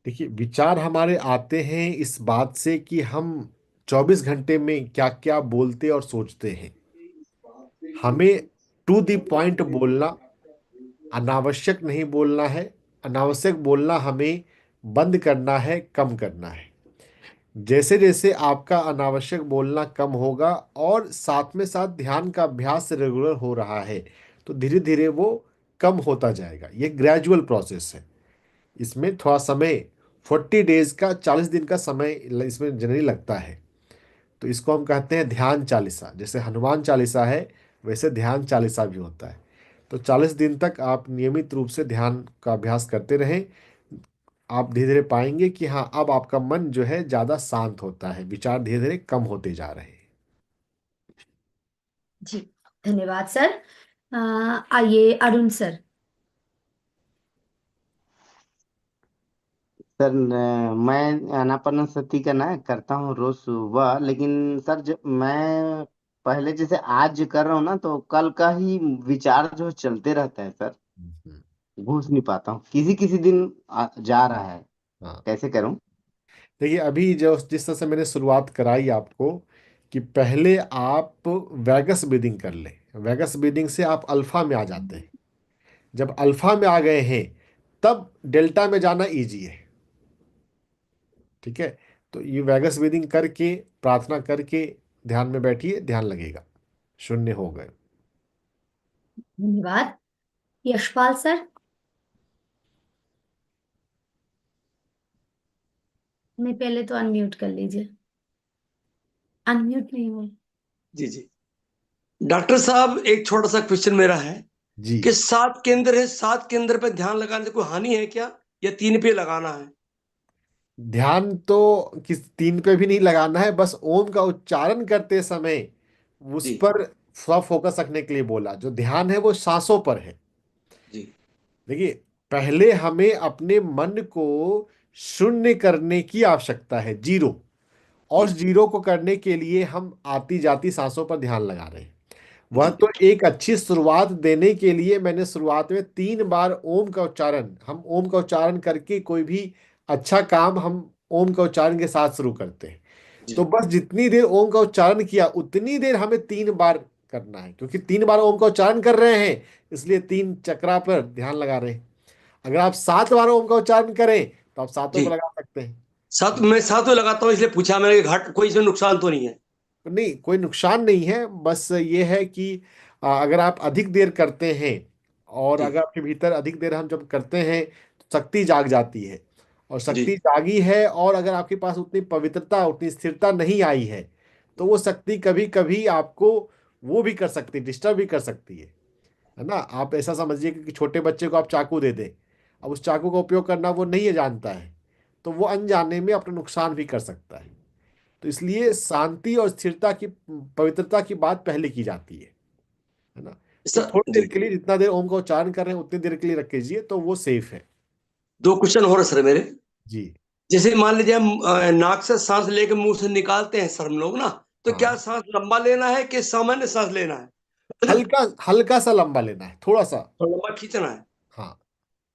Speaker 3: देखिए, विचार हमारे आते हैं इस बात से कि हम 24 घंटे में क्या क्या बोलते और सोचते हैं। हमें टू द पॉइंट बोलना, अनावश्यक नहीं बोलना है। अनावश्यक बोलना हमें बंद करना है, कम करना है। जैसे जैसे आपका अनावश्यक बोलना कम होगा और साथ में साथ ध्यान का अभ्यास रेगुलर हो रहा है, तो धीरे धीरे वो कम होता जाएगा। ये ग्रेजुअल प्रोसेस है। इसमें थोड़ा समय, 40 डेज का, 40 दिन का समय इसमें जनरली लगता है। तो इसको हम कहते हैं ध्यान चालीसा। जैसे हनुमान चालीसा है, वैसे ध्यान चालीसा भी होता है। तो 40 दिन तक आप नियमित रूप से ध्यान का अभ्यास करते रहें। आप धीरे धीरे पाएंगे कि हाँ, अब आपका मन जो है ज़्यादा शांत होता है, विचार धीरे धीरे कम होते जा रहे हैं।
Speaker 1: जी धन्यवाद सर। आइए अरुण सर।
Speaker 6: सर मैं आनापानसति का ना करता हूँ रोज सुबह, लेकिन सर जब मैं पहले जैसे आज कर रहा हूँ ना, तो कल का ही विचार जो चलते रहता है सर।
Speaker 3: हम्म।
Speaker 6: घुस नहीं पाता हूँ, किसी किसी दिन जा रहा है।
Speaker 3: हाँ,
Speaker 6: कैसे करूँ?
Speaker 3: देखिए, अभी जो जिस तरह से मैंने शुरुआत कराई आपको, कि पहले आप वैगस ब्रीदिंग कर लें। वैगस ब्रीदिंग से आप अल्फा में आ जाते हैं। जब अल्फा में आ गए हैं, तब डेल्टा में जाना इजी है। ठीक है। तो ये वैगस ब्रीदिंग करके, प्रार्थना करके ध्यान में बैठिए, ध्यान लगेगा। 0 हो गए।
Speaker 1: धन्यवाद। यशपाल सर। नहीं, पहले तो अनम्यूट कर लीजिए। अनम्यूट नहीं हुआ।
Speaker 7: जी जी। डॉक्टर साहब, एक छोटा सा क्वेश्चन मेरा है
Speaker 3: जी।
Speaker 7: कि 7 केंद्र है, 7 केंद्र पे ध्यान लगाने से कोई हानि है क्या, या 3 पे लगाना है?
Speaker 3: ध्यान तो किस 3 पे भी नहीं लगाना है, बस ओम का उच्चारण करते समय उस
Speaker 7: जी
Speaker 3: पर थोड़ा फोकस रखने के लिए बोला। जो ध्यान है वो सांसों पर है।
Speaker 7: जी
Speaker 3: देखिए, पहले हमें अपने मन को शून्य करने की आवश्यकता है, जीरो। और
Speaker 7: जी
Speaker 3: जीरो को करने के लिए हम आती जाती सांसों पर ध्यान लगा रहे हैं। वह
Speaker 7: जी
Speaker 3: तो एक अच्छी शुरुआत देने के लिए मैंने शुरुआत में 3 बार ओम का उच्चारण, हम ओम का उच्चारण करके कोई भी अच्छा काम हम ओम का उच्चारण के साथ शुरू करते हैं। तो
Speaker 7: जी
Speaker 3: बस जितनी देर ओम का उच्चारण किया, उतनी देर हमें 3 बार करना है, क्योंकि 3 बार ओम का उच्चारण कर रहे हैं, इसलिए 3 चक्रा पर ध्यान लगा रहे हैं। अगर आप 7 बार ओम का उच्चारण करें, तो आप सातों पर
Speaker 7: जी।
Speaker 3: लगा सकते हैं।
Speaker 7: मैं 7 में लगाता हूँ, इसलिए पूछा मैंने कि घाट कोई इसमें नुकसान तो नहीं है?
Speaker 3: नहीं, कोई नुकसान नहीं है। बस ये है कि अगर आप अधिक देर करते हैं, और
Speaker 7: जी
Speaker 3: अगर आपके भीतर अधिक देर हम जब करते हैं, तो शक्ति जाग जाती है। और
Speaker 7: जी
Speaker 3: शक्ति जागी है, और अगर आपके पास उतनी पवित्रता, उतनी स्थिरता नहीं आई है, तो वो शक्ति कभी कभी आपको वो भी कर सकती, डिस्टर्ब भी कर सकती है ना। आप ऐसा समझिए कि छोटे बच्चे को आप चाकू दे दें। अब उस चाकू का उपयोग करना वो नहीं है जानता है, तो वो अनजाने में अपना नुकसान भी कर सकता है। तो इसलिए शांति और स्थिरता की, पवित्रता की बात पहले की जाती है ना। तो
Speaker 7: सर
Speaker 3: थोड़ी
Speaker 7: जी,
Speaker 3: देर के लिए, जितना देर ओम का उच्चारण कर रहे हैं उतनी देर के लिए रख कीजिए, तो वो सेफ है।
Speaker 7: दो क्वेश्चन हो रहे सर मेरे।
Speaker 3: जी।
Speaker 7: जैसे मान लीजिए हम नाक से सांस लेके मुंह से निकालते हैं सर हम लोग ना, तो क्या
Speaker 3: हाँ,
Speaker 7: सांस लंबा लेना है कि सामान्य सांस लेना है?
Speaker 3: हल्का हल्का सा लंबा लेना है, थोड़ा सा।
Speaker 7: और लंबा खींचना है।
Speaker 3: हाँ।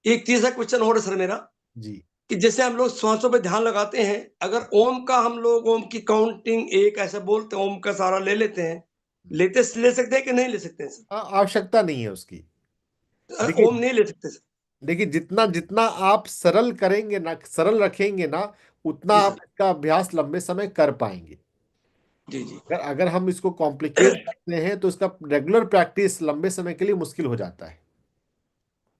Speaker 7: एक तीसरा क्वेश्चन हो रहा सर मेरा,
Speaker 3: जी।
Speaker 7: कि जैसे हम लोग श्वासों पे ध्यान लगाते हैं, अगर ओम का हम लोग ओम की काउंटिंग एक ऐसे बोलते हैं, ओम का सारा ले लेते हैं, ले सकते हैं कि नहीं ले सकते हैं सर?
Speaker 3: आवश्यकता नहीं है उसकी। देखिए,
Speaker 7: ओम नहीं ले सकते सर?
Speaker 3: देखिए, जितना जितना आप सरल करेंगे ना, सरल रखेंगे ना, उतना
Speaker 7: जी
Speaker 3: आप
Speaker 7: सर।
Speaker 3: इसका अभ्यास लंबे समय कर पाएंगे।
Speaker 7: जी जी।
Speaker 3: अगर अगर हम इसको कॉम्प्लिकेट करते हैं तो इसका रेगुलर प्रैक्टिस लंबे समय के लिए मुश्किल हो जाता है।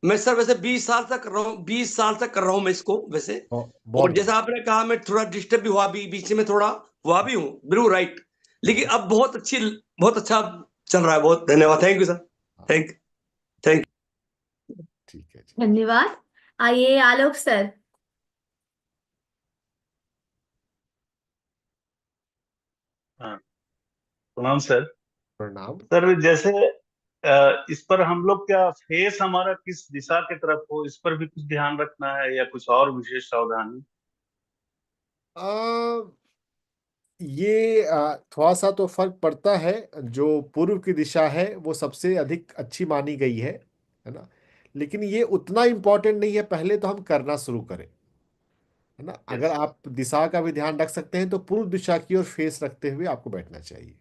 Speaker 7: मैं सर वैसे 20 साल तक कर रहा हूँ, 20 साल तक कर रहा हूँ मैं इसको वैसे।
Speaker 3: बहुत
Speaker 7: और जैसा
Speaker 3: बढ़िया।
Speaker 7: आपने कहा, मैं थोड़ा डिस्टर्ब भी हुआ, बीच में थोड़ा हुआ भी हूँ, बिल्कुल राइट। लेकिन
Speaker 3: हम्म,
Speaker 7: अब बहुत अच्छा चल रहा है। बहुत धन्यवाद, थैंक यू सर।
Speaker 3: हाँ,
Speaker 7: थैंक थैंक
Speaker 3: ठीक है जी।
Speaker 1: धन्यवाद। आइए आलोक सर।
Speaker 8: हाँ, प्रणाम सर।
Speaker 3: प्रणाम।
Speaker 8: सर जैसे इस पर हम लोग क्या फेस हमारा किस दिशा की तरफ हो, इस पर भी कुछ ध्यान रखना है या कुछ और विशेष सावधानी?
Speaker 3: आ, ये थोड़ा सा तो फर्क पड़ता है। जो पूर्व की दिशा है वो सबसे अधिक अच्छी मानी गई है ना। लेकिन ये उतना इम्पोर्टेंट नहीं है, पहले तो हम करना शुरू करें, है ना। अगर
Speaker 8: यस।
Speaker 3: आप दिशा का भी ध्यान रख सकते हैं तो पूर्व दिशा की ओर फेस रखते हुए आपको बैठना चाहिए।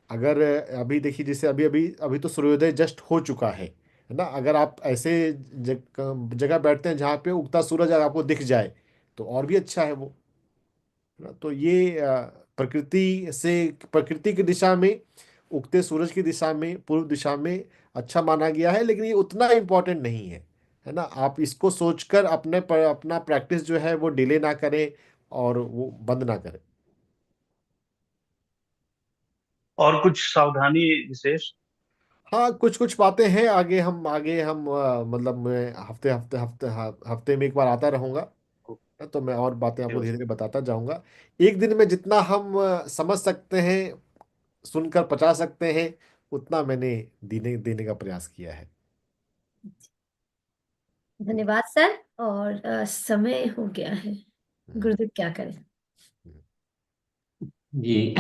Speaker 3: अगर अभी देखिए, जैसे अभी अभी अभी तो सूर्योदय जस्ट हो चुका है ना। अगर आप ऐसे जगह बैठते हैं जहाँ पे उगता सूरज अगर आपको दिख जाए तो और भी अच्छा है वो, है ना। तो ये प्रकृति की दिशा में, उगते सूरज की दिशा में, पूर्व दिशा में अच्छा माना गया है। लेकिन ये उतना इम्पोर्टेंट नहीं है ना। आप इसको सोचकर अपना प्रैक्टिस जो है वो डिले ना करें और वो बंद ना करें।
Speaker 8: और कुछ सावधानी विशेष?
Speaker 3: हाँ, कुछ कुछ बातें हैं। आगे हम मतलब मैं हफ्ते में एक बार आता रहूंगा, तो मैं और बातें
Speaker 8: ओके।
Speaker 3: आपको धीरे धीरे बताता जाऊंगा। एक दिन में जितना हम समझ सकते हैं, सुनकर पचा सकते हैं, उतना मैंने देने देने का प्रयास किया है।
Speaker 1: धन्यवाद सर। और समय हो गया है।
Speaker 3: हम्म,
Speaker 1: गुरुदेव क्या करें।
Speaker 3: हम्म,
Speaker 2: जी।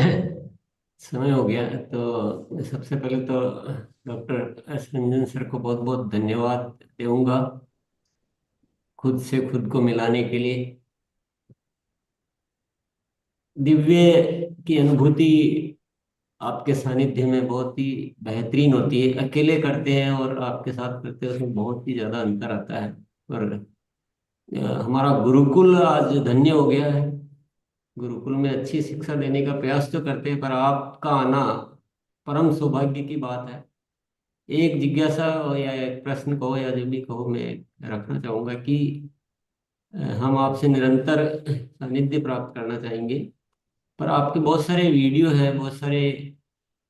Speaker 2: समय हो गया है, तो मैं सबसे पहले तो डॉक्टर एस रंजन सर को बहुत बहुत धन्यवाद दूंगा, खुद से खुद को मिलाने के लिए। दिव्य की अनुभूति आपके सानिध्य में बहुत ही बेहतरीन होती है। अकेले करते हैं और आपके साथ करते हैं, उसमें बहुत ही ज्यादा अंतर आता है। और हमारा गुरुकुल आज धन्य हो गया है। गुरुकुल में अच्छी शिक्षा देने का प्रयास तो करते हैं, पर आपका आना परम सौभाग्य की बात है। एक जिज्ञासा या एक प्रश्न कहो या जो भी कहो, मैं रखना चाहूंगा कि हम आपसे निरंतर सानिध्य प्राप्त करना चाहेंगे। पर आपके बहुत सारे वीडियो है, बहुत सारे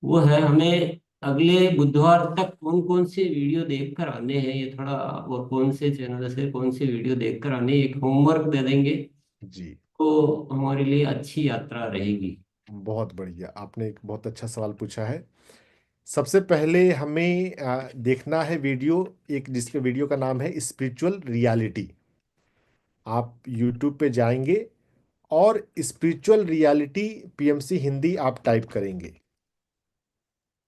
Speaker 2: वो है, हमें अगले बुधवार तक कौन कौन से वीडियो देखकर आने हैं ये थोड़ा, और कौन से चैनल से कौन से वीडियो देखकर आने, एक होमवर्क दे देंगे
Speaker 3: जी।
Speaker 2: तो हमारे लिए अच्छी यात्रा रहेगी।
Speaker 3: बहुत बढ़िया, आपने एक बहुत अच्छा सवाल पूछा है। सबसे पहले हमें देखना है वीडियो, एक जिसके वीडियो का नाम है स्पिरिचुअल रियलिटी। आप यूट्यूब पे जाएंगे और स्पिरिचुअल रियलिटी पीएमसी हिंदी आप टाइप करेंगे,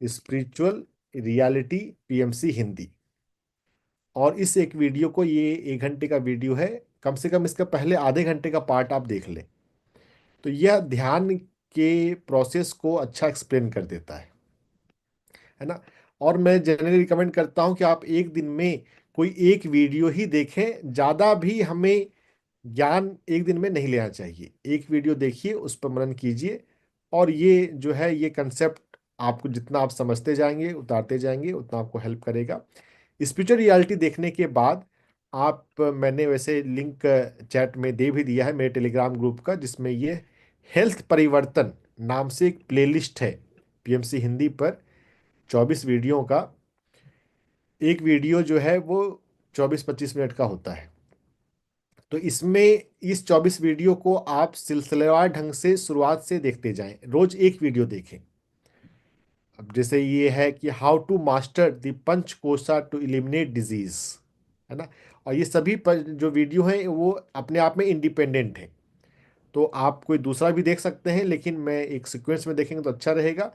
Speaker 3: स्पिरिचुअल रियलिटी पीएमसी हिंदी। और इस एक वीडियो को, ये 1 घंटे का वीडियो है, कम से कम इसका पहले आधे घंटे का पार्ट आप देख लें। तो यह ध्यान के प्रोसेस को अच्छा एक्सप्लेन कर देता है ना। और मैं जनरली रिकमेंड करता हूं कि आप एक दिन में कोई एक वीडियो ही देखें। ज़्यादा भी हमें ज्ञान एक दिन में नहीं लेना चाहिए। एक वीडियो देखिए, उस पर मनन कीजिए, और ये जो है ये कंसेप्ट आपको जितना आप समझते जाएंगे, उतारते जाएंगे, उतना आपको हेल्प करेगा। स्पिरिचुअल रियलिटी देखने के बाद आप, मैंने वैसे लिंक चैट में दे भी दिया है मेरे टेलीग्राम ग्रुप का, जिसमें ये हेल्थ परिवर्तन नाम से एक प्लेलिस्ट है पीएमसी हिंदी पर, 24 वीडियो का। एक वीडियो जो है वो 24-25 मिनट का होता है। तो इसमें इस 24 वीडियो को आप सिलसिलेवार ढंग से शुरुआत से देखते जाएं, रोज एक वीडियो देखें। अब जैसे ये है कि हाउ टू मास्टर द पंच कोशा टू इलिमिनेट डिजीज, है ना। और ये सभी जो वीडियो हैं वो अपने आप में इंडिपेंडेंट है, तो आप कोई दूसरा भी देख सकते हैं, लेकिन मैं एक सीक्वेंस में देखेंगे तो अच्छा रहेगा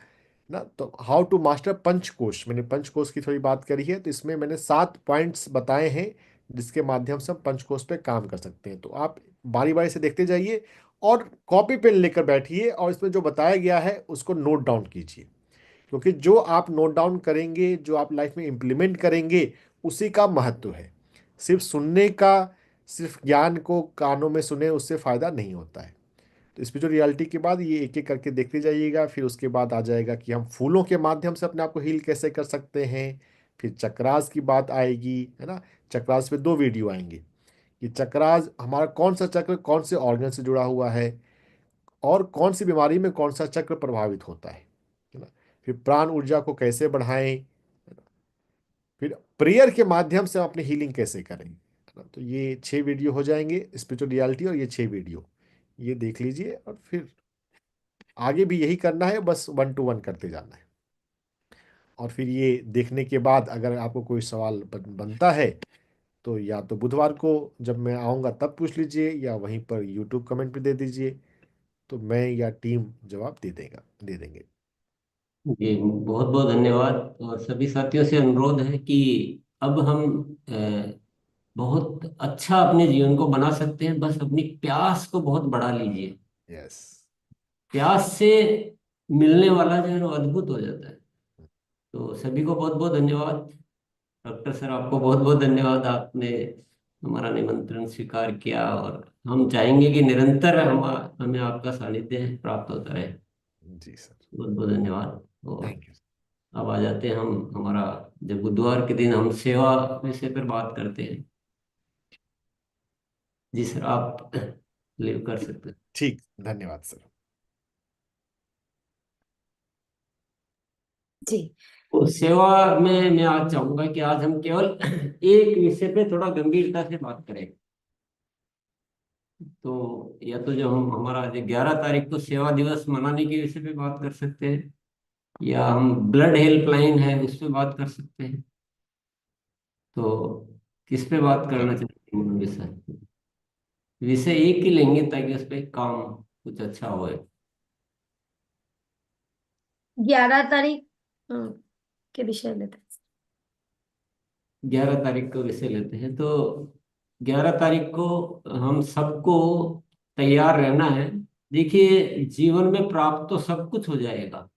Speaker 3: ना। तो हाउ टू मास्टर पंचकोश, मैंने पंचकोश की थोड़ी बात करी है, तो इसमें मैंने 7 पॉइंट्स बताए हैं जिसके माध्यम से हम पंचकोश पे काम कर सकते हैं। तो आप बारी बारी से देखते जाइए और कॉपी पेन लेकर बैठिए और इसमें जो बताया गया है उसको नोट डाउन कीजिए, क्योंकि जो आप नोट डाउन करेंगे, जो आप लाइफ में इम्प्लीमेंट करेंगे, उसी का महत्व है। सिर्फ सुनने का, सिर्फ ज्ञान को कानों में सुने उससे फायदा नहीं होता है। तो स्पिरिचुअल रियलिटी के बाद ये एक एक करके देखते जाइएगा। फिर उसके बाद आ जाएगा कि हम फूलों के माध्यम से अपने आप को हील कैसे कर सकते हैं। फिर चक्रास की बात आएगी, है ना। चक्रास पे 2 वीडियो आएंगे कि चक्रास हमारा कौन सा चक्र कौन से ऑर्गन से जुड़ा हुआ है और कौन सी बीमारी में कौन सा चक्र प्रभावित होता है ना। फिर प्राण ऊर्जा को कैसे बढ़ाएं, है ना? फिर प्रेयर के माध्यम से हम अपनी हीलिंग कैसे करें, है ना। तो ये 6 वीडियो हो जाएंगे स्पिरिचुअल रियलिटी, और ये 6 वीडियो ये देख लीजिए और फिर आगे भी यही करना है, बस 1 to 1 करते जाना है। और फिर ये देखने के बाद अगर आपको कोई सवाल बनता है तो या तो बुधवार को जब मैं आऊँगा तब पूछ लीजिए, या वहीं पर यूट्यूब कमेंट पे दे दीजिए, तो मैं या टीम जवाब दे देंगे।
Speaker 2: जी बहुत बहुत धन्यवाद। और सभी साथियों से अनुरोध है कि अब हम बहुत अच्छा अपने जीवन को बना सकते हैं, बस अपनी प्यास को बहुत बढ़ा लीजिए।
Speaker 3: यस।
Speaker 2: प्यास से मिलने वाला जो है वो अद्भुत हो जाता है। तो सभी को बहुत बहुत धन्यवाद। डॉक्टर सर आपको बहुत बहुत धन्यवाद, आपने हमारा निमंत्रण स्वीकार किया, और हम चाहेंगे कि निरंतर हमें आपका सानिध्य प्राप्त होता रहे।
Speaker 3: जी सर।
Speaker 2: बहुत बहुत धन्यवाद। और
Speaker 3: थैंक यू।
Speaker 2: अब आ जाते हैं हम हमारा, जब बुधवार के दिन हम सेवा विषय पर बात करते हैं। जी सर, आप लीव कर सकते हैं।
Speaker 3: ठीक, धन्यवाद सर।
Speaker 1: जी।
Speaker 2: तो सेवा में मैं आज चाहूंगा कि आज हम केवल एक विषय पे थोड़ा गंभीरता से बात करें। तो या तो जो हम हमारा जो 11 तारीख को सेवा दिवस मनाने के विषय पे बात कर सकते हैं, या हम ब्लड हेल्पलाइन है उस पे बात कर सकते हैं। तो किस पे बात करना चाहते हैं विषय? विषय एक ही लेंगे ताकि उस पे काम कुछ अच्छा होए।
Speaker 1: 11 तारीख के विषय लेते
Speaker 2: 11 तारीख को विषय लेते हैं। तो 11 तारीख को हम सबको तैयार रहना है। देखिए, जीवन में प्राप्त तो सब कुछ हो जाएगा,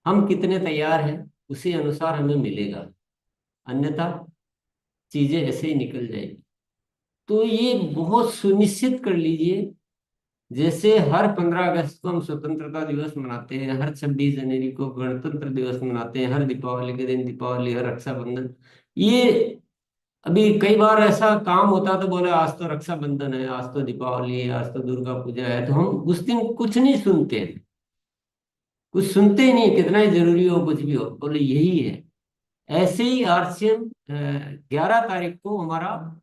Speaker 2: हम कितने तैयार हैं उसी अनुसार हमें मिलेगा, अन्यथा चीजें ऐसे ही निकल जाएगी। तो ये बहुत सुनिश्चित कर लीजिए, जैसे हर 15 अगस्त को हम स्वतंत्रता दिवस मनाते हैं, हर 26 जनवरी को गणतंत्र दिवस मनाते हैं, हर दीपावली के दिन दीपावली, हर रक्षाबंधन। ये अभी कई बार ऐसा काम होता तो बोले आज तो रक्षाबंधन है, आज तो दीपावली है, आज तो दुर्गा पूजा है, तो हम उस दिन कुछ नहीं सुनते हैं, कुछ सुनते ही नहीं, कितना ही जरूरी हो कुछ भी हो, बोले यही है। ऐसे ही आरसीएम 11 तारीख को हमारा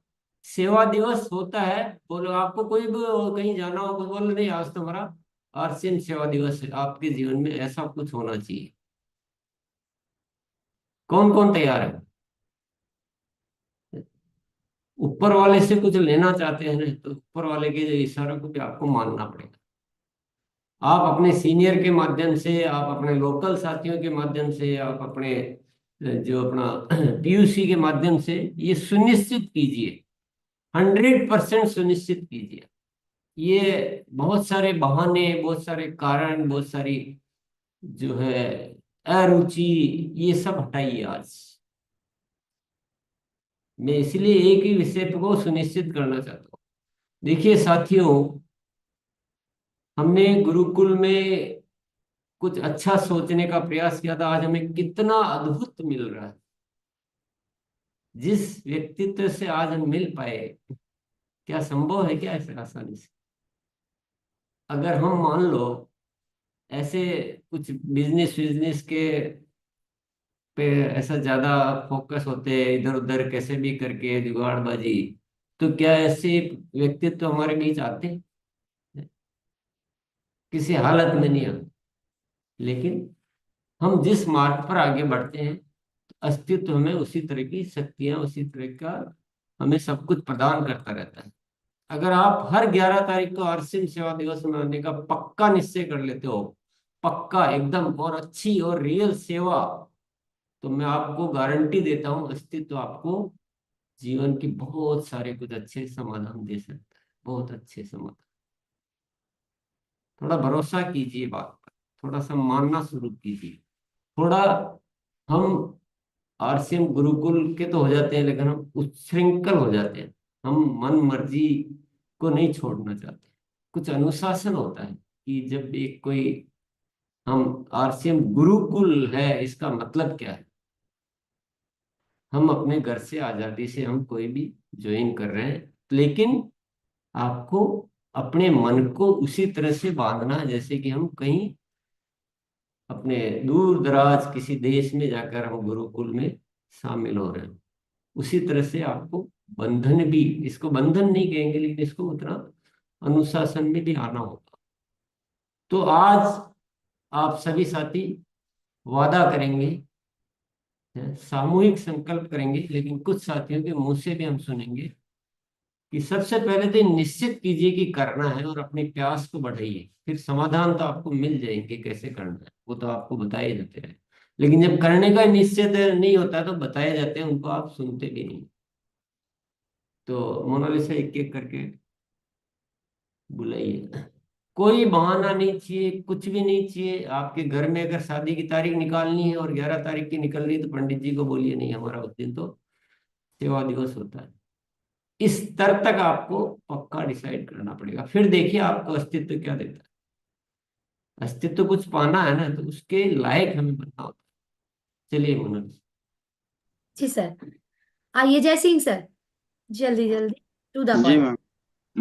Speaker 2: सेवा दिवस होता है। बोलो आपको कोई भी कहीं जाना हो, कुछ बोलो नहीं आज तो हमारा आरसीएम सेवा दिवस है। आपके जीवन में ऐसा कुछ होना चाहिए। कौन कौन तैयार है? ऊपर वाले से कुछ लेना चाहते हैं ना, तो ऊपर वाले के इशारों को भी आपको मानना पड़ेगा। आप अपने सीनियर के माध्यम से, आप अपने लोकल साथियों के माध्यम से, आप अपने जो अपना पीयूसी के माध्यम से ये सुनिश्चित कीजिए, 100% सुनिश्चित कीजिए। ये बहुत सारे बहाने, बहुत सारे कारण, बहुत सारी जो है अरुचि, ये सब हटाइए आज। मैं इसलिए एक ही विषय को सुनिश्चित करना चाहता हूँ। देखिए साथियों, हमने गुरुकुल में कुछ अच्छा सोचने का प्रयास किया था, आज हमें कितना अद्भुत मिल रहा है। जिस व्यक्तित्व से आज हम मिल पाए, क्या संभव है क्या ऐसे आसानी से? अगर हम मान लो ऐसे कुछ बिजनेस बिजनेस के पे ऐसा ज्यादा फोकस होते, इधर उधर कैसे भी करके जुगाड़बाजी, तो क्या ऐसे व्यक्तित्व हमारे बीच आते हैं? किसी हालत में नहीं आते। लेकिन हम जिस मार्ग पर आगे बढ़ते हैं, अस्तित्व हमें उसी तरह की शक्तियां, उसी तरह का हमें सब कुछ प्रदान करता रहता है। अगर आप हर 11 तारीख को आरसीएम सेवा दिवस मनाने का पक्का निश्चय कर लेते हो, पक्का एकदम, और अच्छी और रियल सेवा, तो मैं आपको गारंटी देता हूं अस्तित्व आपको जीवन की बहुत सारे कुछ अच्छे समाधान दे सकता है, बहुत अच्छे समाधान। थोड़ा भरोसा कीजिए बात पर, थोड़ा सा मानना शुरू कीजिए। थोड़ा हम आरसीएम गुरुकुल के तो हो जाते हैं, लेकिन हम उच्छृंखल हो जाते हैं। हम मन मर्जी को नहीं छोड़ना चाहते। कुछ अनुशासन होता है कि जब एक कोई, हम आरसीएम गुरुकुल है, इसका मतलब क्या है? हम अपने घर से आजादी से हम कोई भी ज्वाइन कर रहे हैं, लेकिन आपको अपने मन को उसी तरह से बांधना है जैसे कि हम कहीं अपने दूर दराज किसी देश में जाकर हम गुरुकुल में शामिल हो रहे हैं। उसी तरह से आपको बंधन भी, इसको बंधन नहीं कहेंगे लेकिन इसको उतना अनुशासन में भी आना होगा। तो आज आप सभी साथी वादा करेंगे, सामूहिक संकल्प करेंगे, लेकिन कुछ साथियों के मुंह से भी हम सुनेंगे कि सबसे पहले तो निश्चित कीजिए कि करना है और अपनी प्यास को बढ़ाइए। फिर समाधान तो आपको मिल जाएंगे, कैसे करना है वो तो आपको बताए जाते रहे। लेकिन जब करने का निश्चित नहीं होता तो बताए जाते हैं, उनको आप सुनते भी नहीं। तो मोनालिसा एक एक करके बुलाइए। कोई बहाना नहीं चाहिए, कुछ भी नहीं चाहिए। आपके घर में अगर शादी की तारीख निकालनी है और 11 तारीख की निकल रही है, तो पंडित जी को बोलिए नहीं, हमारा उस दिन तो सेवा दिवस होता है। इस स्तर तक आपको पक्का डिसाइड करना पड़ेगा। फिर देखिए आपको अस्तित्व क्या देता है। अस्तित्व कुछ पाना है ना, तो उसके लायक हमें बनना होता है। चलिए मनोज।
Speaker 1: जी सर। आइए जय सिंह सर, जल्दी जल्दी टू द
Speaker 9: जी
Speaker 1: पॉइंट।
Speaker 9: मैम।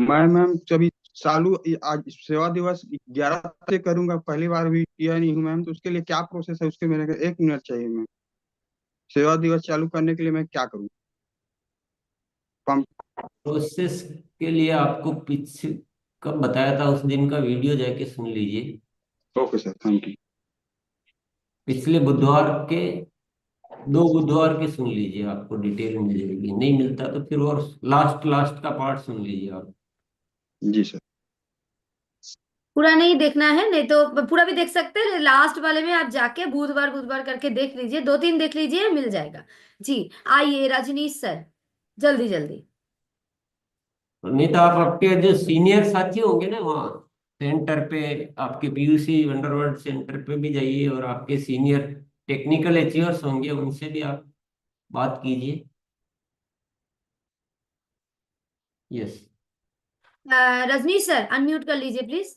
Speaker 9: मैं मैम कभी चालू आज सेवा दिवस 11 से करूंगा, पहली बार भी किया नहीं हूँ मैम, तो उसके लिए क्या प्रोसेस है? उसके मेरे को 1 मिनट चाहिए मैम। सेवा दिवस चालू करने के लिए मैं क्या करूँ? पंप।
Speaker 2: प्रोसेस के लिए आपको पीछे कब बताया था उस दिन का वीडियो जाके सुन लीजिए।
Speaker 9: Okay sir, thank you.
Speaker 2: पिछले बुधवार के, 2 बुधवार के सुन लीजिए, आपको डिटेल मिल जाएगी। नहीं मिलता तो फिर और लास्ट लास्ट का पार्ट सुन लीजिए आप।
Speaker 9: जी सर।
Speaker 1: पूरा नहीं देखना है, नहीं तो पूरा भी देख सकते हैं, लास्ट वाले में आप जाके बुधवार बुधवार करके देख लीजिए, 2 3 देख लीजिए, मिल जाएगा। जी आइए रजनीश सर, जल्दी जल्दी।
Speaker 2: नहीं तो आप आपके जो सीनियर साथी होंगे ना वहाँ सेंटर पे, आपके पीयूसी अंडरवर्ल्ड सेंटर पे भी जाइए, और आपके सीनियर टेक्निकल अचीवर्स होंगे, उनसे भी आप बात कीजिए। यस।
Speaker 1: रजनीश सर अनम्यूट कर लीजिए प्लीज।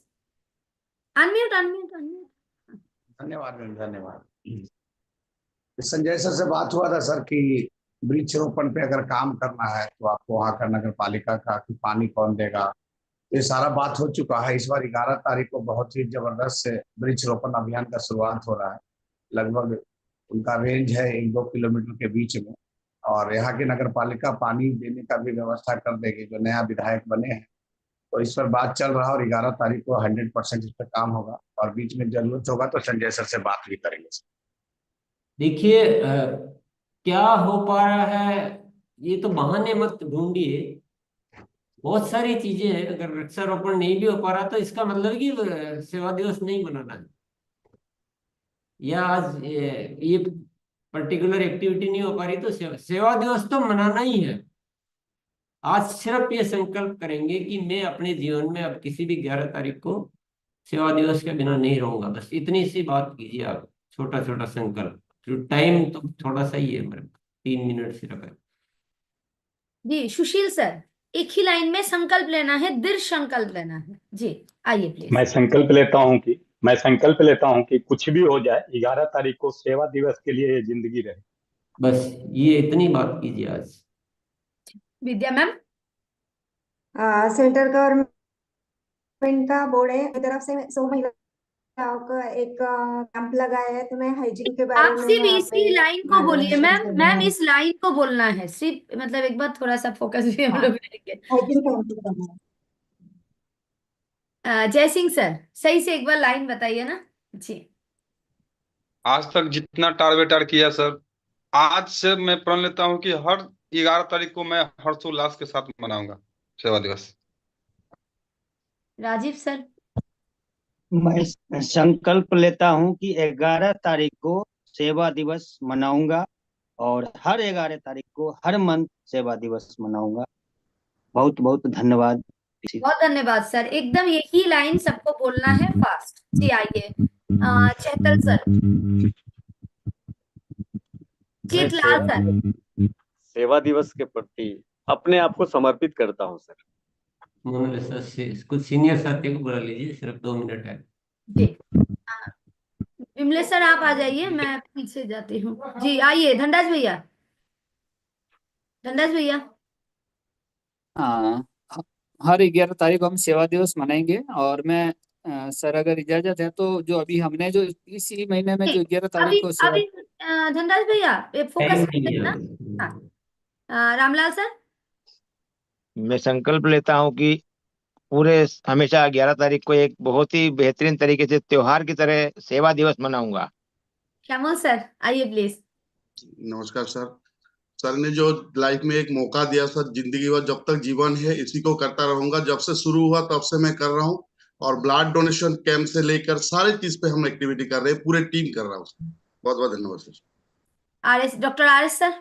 Speaker 1: Unmute unmute unmute.
Speaker 10: धन्यवाद मैम, धन्यवाद। संजय सर से बात हुआ था सर कि वृक्षरोपण पे अगर काम करना है तो आपको वहाँ का नगर पालिका का कि पानी कौन देगा, ये सारा बात हो चुका है। इस बार 11 तारीख को बहुत ही जबरदस्त से वृक्षरोपण अभियान का शुरुआत हो रहा है। लगभग उनका रेंज है 1-2 किलोमीटर के बीच में, और यहाँ की नगर पालिका पानी देने का भी व्यवस्था कर देगी, जो नया विधायक बने हैं। तो इस पर बात चल रहा है और 11 तारीख को 100% इस पर काम होगा, और बीच में जरूरत होगा तो संजय सर से बात भी करेंगे।
Speaker 2: देखिए क्या हो पा रहा है, ये तो बहाने मत ढूंढिए। बहुत सारी चीजें हैं। अगर वृक्षारोपण नहीं भी हो पा रहा तो इसका मतलब कि सेवा दिवस नहीं मनाना है, या आज ये पर्टिकुलर एक्टिविटी नहीं हो पा रही तो सेवा दिवस तो मनाना ही है। आज सिर्फ ये संकल्प करेंगे कि मैं अपने जीवन में अब किसी भी 11 तारीख को सेवा दिवस के बिना नहीं रहूंगा। बस इतनी सी बात कीजिए आप, छोटा छोटा संकल्प। जो टाइम तो थोड़ा सा ही है मेरे पास, 3 मिनट सिर्फ है।
Speaker 1: जी सुशील सर, एक ही लाइन में संकल्प लेना है, दृढ़ संकल्प लेना है। जी आइए प्लीज।
Speaker 8: मैं संकल्प लेता हूँ कि कुछ भी हो जाए 11 तारीख को सेवा दिवस के लिए ये जिंदगी रहे।
Speaker 2: बस ये इतनी बात कीजिए आज।
Speaker 1: विद्या मैम।
Speaker 11: सेंट्रल गवर्नमेंट का बोर्ड है, मेरी तरफ से 100 महिला गाँव का एक कैंप लगाया है, तो मैं हाइजीन के बारे
Speaker 1: आप
Speaker 11: में
Speaker 1: सिर्फ
Speaker 11: वहाँ पे
Speaker 1: इसी लाइन को बोलिए
Speaker 11: मार्गदर्शन
Speaker 1: मैम,
Speaker 11: करना
Speaker 1: मैम
Speaker 11: है।
Speaker 1: इस लाइन को बोलना है सिर्फ, मतलब एक बार थोड़ा सा फोकस भी हम
Speaker 11: हाँ,
Speaker 1: लोग रहेंगे।
Speaker 11: हाइजीन कैंप लगाना है।
Speaker 1: जय सिंह सर, सही से एक बार लाइन बताइए ना जी।
Speaker 12: आज तक जितना टारगेट किया सर, आज से मैं प्रण लेता हूं कि हर 11 तारीख को मैं हर्षोल्लास के साथ मनाऊंगा सेवा दिवस।
Speaker 1: राजीव सर।
Speaker 13: मैं संकल्प लेता हूं कि 11 तारीख को सेवा दिवस मनाऊंगा और हर 11 तारीख को हर मंथ सेवा दिवस मनाऊंगा। बहुत बहुत धन्यवाद।
Speaker 1: बहुत धन्यवाद सर, एकदम यही लाइन सबको बोलना है फास्ट जी। आइए चेतल सर,
Speaker 14: मैं
Speaker 1: चेतलाल सर।
Speaker 14: सेवा दिवस के प्रति अपने आप को समर्पित करता हूं सर।
Speaker 2: कुछ सीनियर साथियों को बुला लीजिए, सिर्फ 2 मिनट है।
Speaker 1: जी विमलेश सर आप आ जाइए, मैं पीछे जाती हूँ जी। आइए धनराज भैया, धनराज भैया।
Speaker 4: हाँ, हर 11 तारीख को हम सेवा दिवस मनाएंगे। और मैं सर अगर इजाजत है तो जो अभी हमने जो इसी महीने में जो 11 तारीख
Speaker 1: अभी
Speaker 4: को सेवा।
Speaker 1: अभी धनराज भैया फोकस
Speaker 2: टाइम नहीं है
Speaker 1: ना।
Speaker 2: अभी।
Speaker 1: हाँ रामलाल सर।
Speaker 15: मैं संकल्प लेता हूं कि पूरे हमेशा 11 तारीख को एक बहुत ही बेहतरीन तरीके से त्योहार की तरह सेवा दिवस मनाऊंगा।
Speaker 1: श्यामल सर आइए प्लीज।
Speaker 16: नमस्कार सर। सर ने जो लाइफ में एक मौका दिया सर, जिंदगी भर जब तक जीवन है इसी को करता रहूंगा। जब से शुरू हुआ तब से मैं कर रहा हूँ, और ब्लड डोनेशन कैंप से लेकर सारे चीज पे हम एक्टिविटी कर रहे हैं, पूरे टीम कर रहा हूँ। बहुत बहुत धन्यवाद sir.
Speaker 1: R S, doctor R S sir.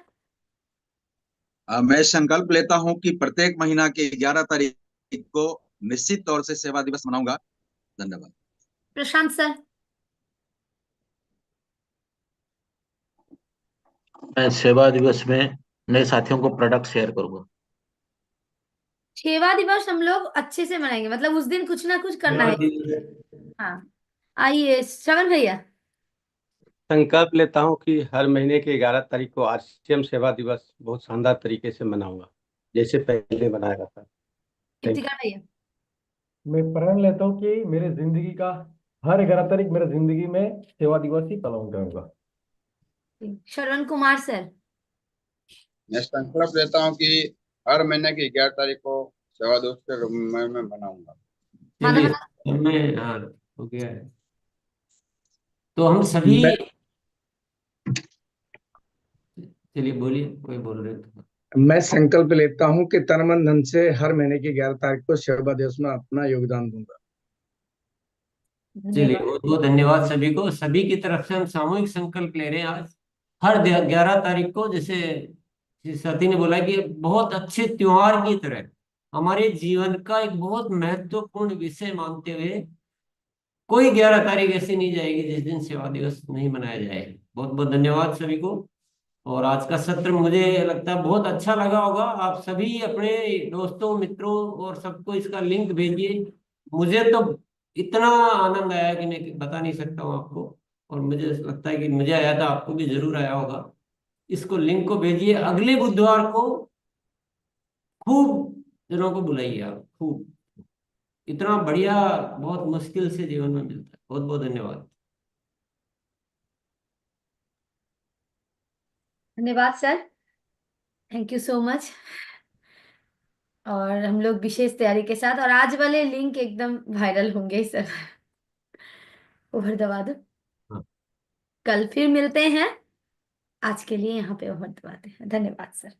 Speaker 17: मैं संकल्प लेता हूं कि प्रत्येक महीना के 11 तारीख को निश्चित तौर से सेवा दिवस मनाऊंगा। धन्यवाद।
Speaker 1: प्रशांत सर।
Speaker 18: मैं सेवा दिवस में नए साथियों को प्रोडक्ट शेयर करूंगा।
Speaker 1: सेवा दिवस हम लोग अच्छे से मनाएंगे, मतलब उस दिन कुछ ना कुछ करना है। हाँ आइए श्रवण भैया।
Speaker 19: संकल्प लेता हूं कि हर महीने के 11 तारीख को आरसीएम सेवा दिवस बहुत शानदार तरीके से मनाऊंगा, जैसे पहले मनाया जाता है।
Speaker 1: इफ्तिकार भैया।
Speaker 20: मैं प्रण लेता हूँ कि मेरे जिंदगी का हर 11 तारीख मेरे जिंदगी में सेवा दिवस ही पालन करूंगा।
Speaker 1: श्रवण कुमार सर।
Speaker 21: मैं संकल्प लेता हूँ कि हर महीने की 11 तारीख को सेवा दिवस के रूप में मैं मनाऊंगा।
Speaker 2: चलिए मैं, हाँ हो गया है। तो हम सभी, चलिए बोलिए, कोई बोल रहे थे।
Speaker 10: मैं संकल्प लेता हूं कि तन मन धन से हर महीने की 11 तारीख को सेवा दिवस में अपना योगदान दूंगा।
Speaker 2: चलिए बहुत बहुत धन्यवाद सभी को। सभी की तरफ से हम सामूहिक संकल्प ले रहे हैं आज हर 11 तारीख को, जैसे जिस साथी ने बोला कि बहुत अच्छे त्योहार की तरह हमारे जीवन का एक बहुत महत्वपूर्ण विषय मानते हुए कोई 11 तारीख ऐसी नहीं जाएगी जिस दिन सेवा दिवस नहीं मनाया जाए। बहुत बहुत धन्यवाद सभी को। और आज का सत्र मुझे लगता है बहुत अच्छा लगा होगा। आप सभी अपने दोस्तों मित्रों और सबको इसका लिंक भेजिए। मुझे तो इतना आनंद आया कि मैं बता नहीं सकता हूँ आपको, और मुझे लगता है कि मुझे आया था, आपको भी जरूर आया होगा। इसको लिंक को भेजिए। अगले बुधवार को खूब जनों को बुलाइए आप, खूब। इतना बढ़िया बहुत मुश्किल से जीवन में मिलता है। बहुत बहुत धन्यवाद।
Speaker 1: धन्यवाद sir, thank you so much. और हम लोग विशेष तैयारी के साथ, और आज वाले लिंक एकदम वायरल होंगे सर। ओवर दबा दो। कल फिर मिलते हैं। आज के लिए यहाँ पे ओवर दबाते हैं। धन्यवाद सर।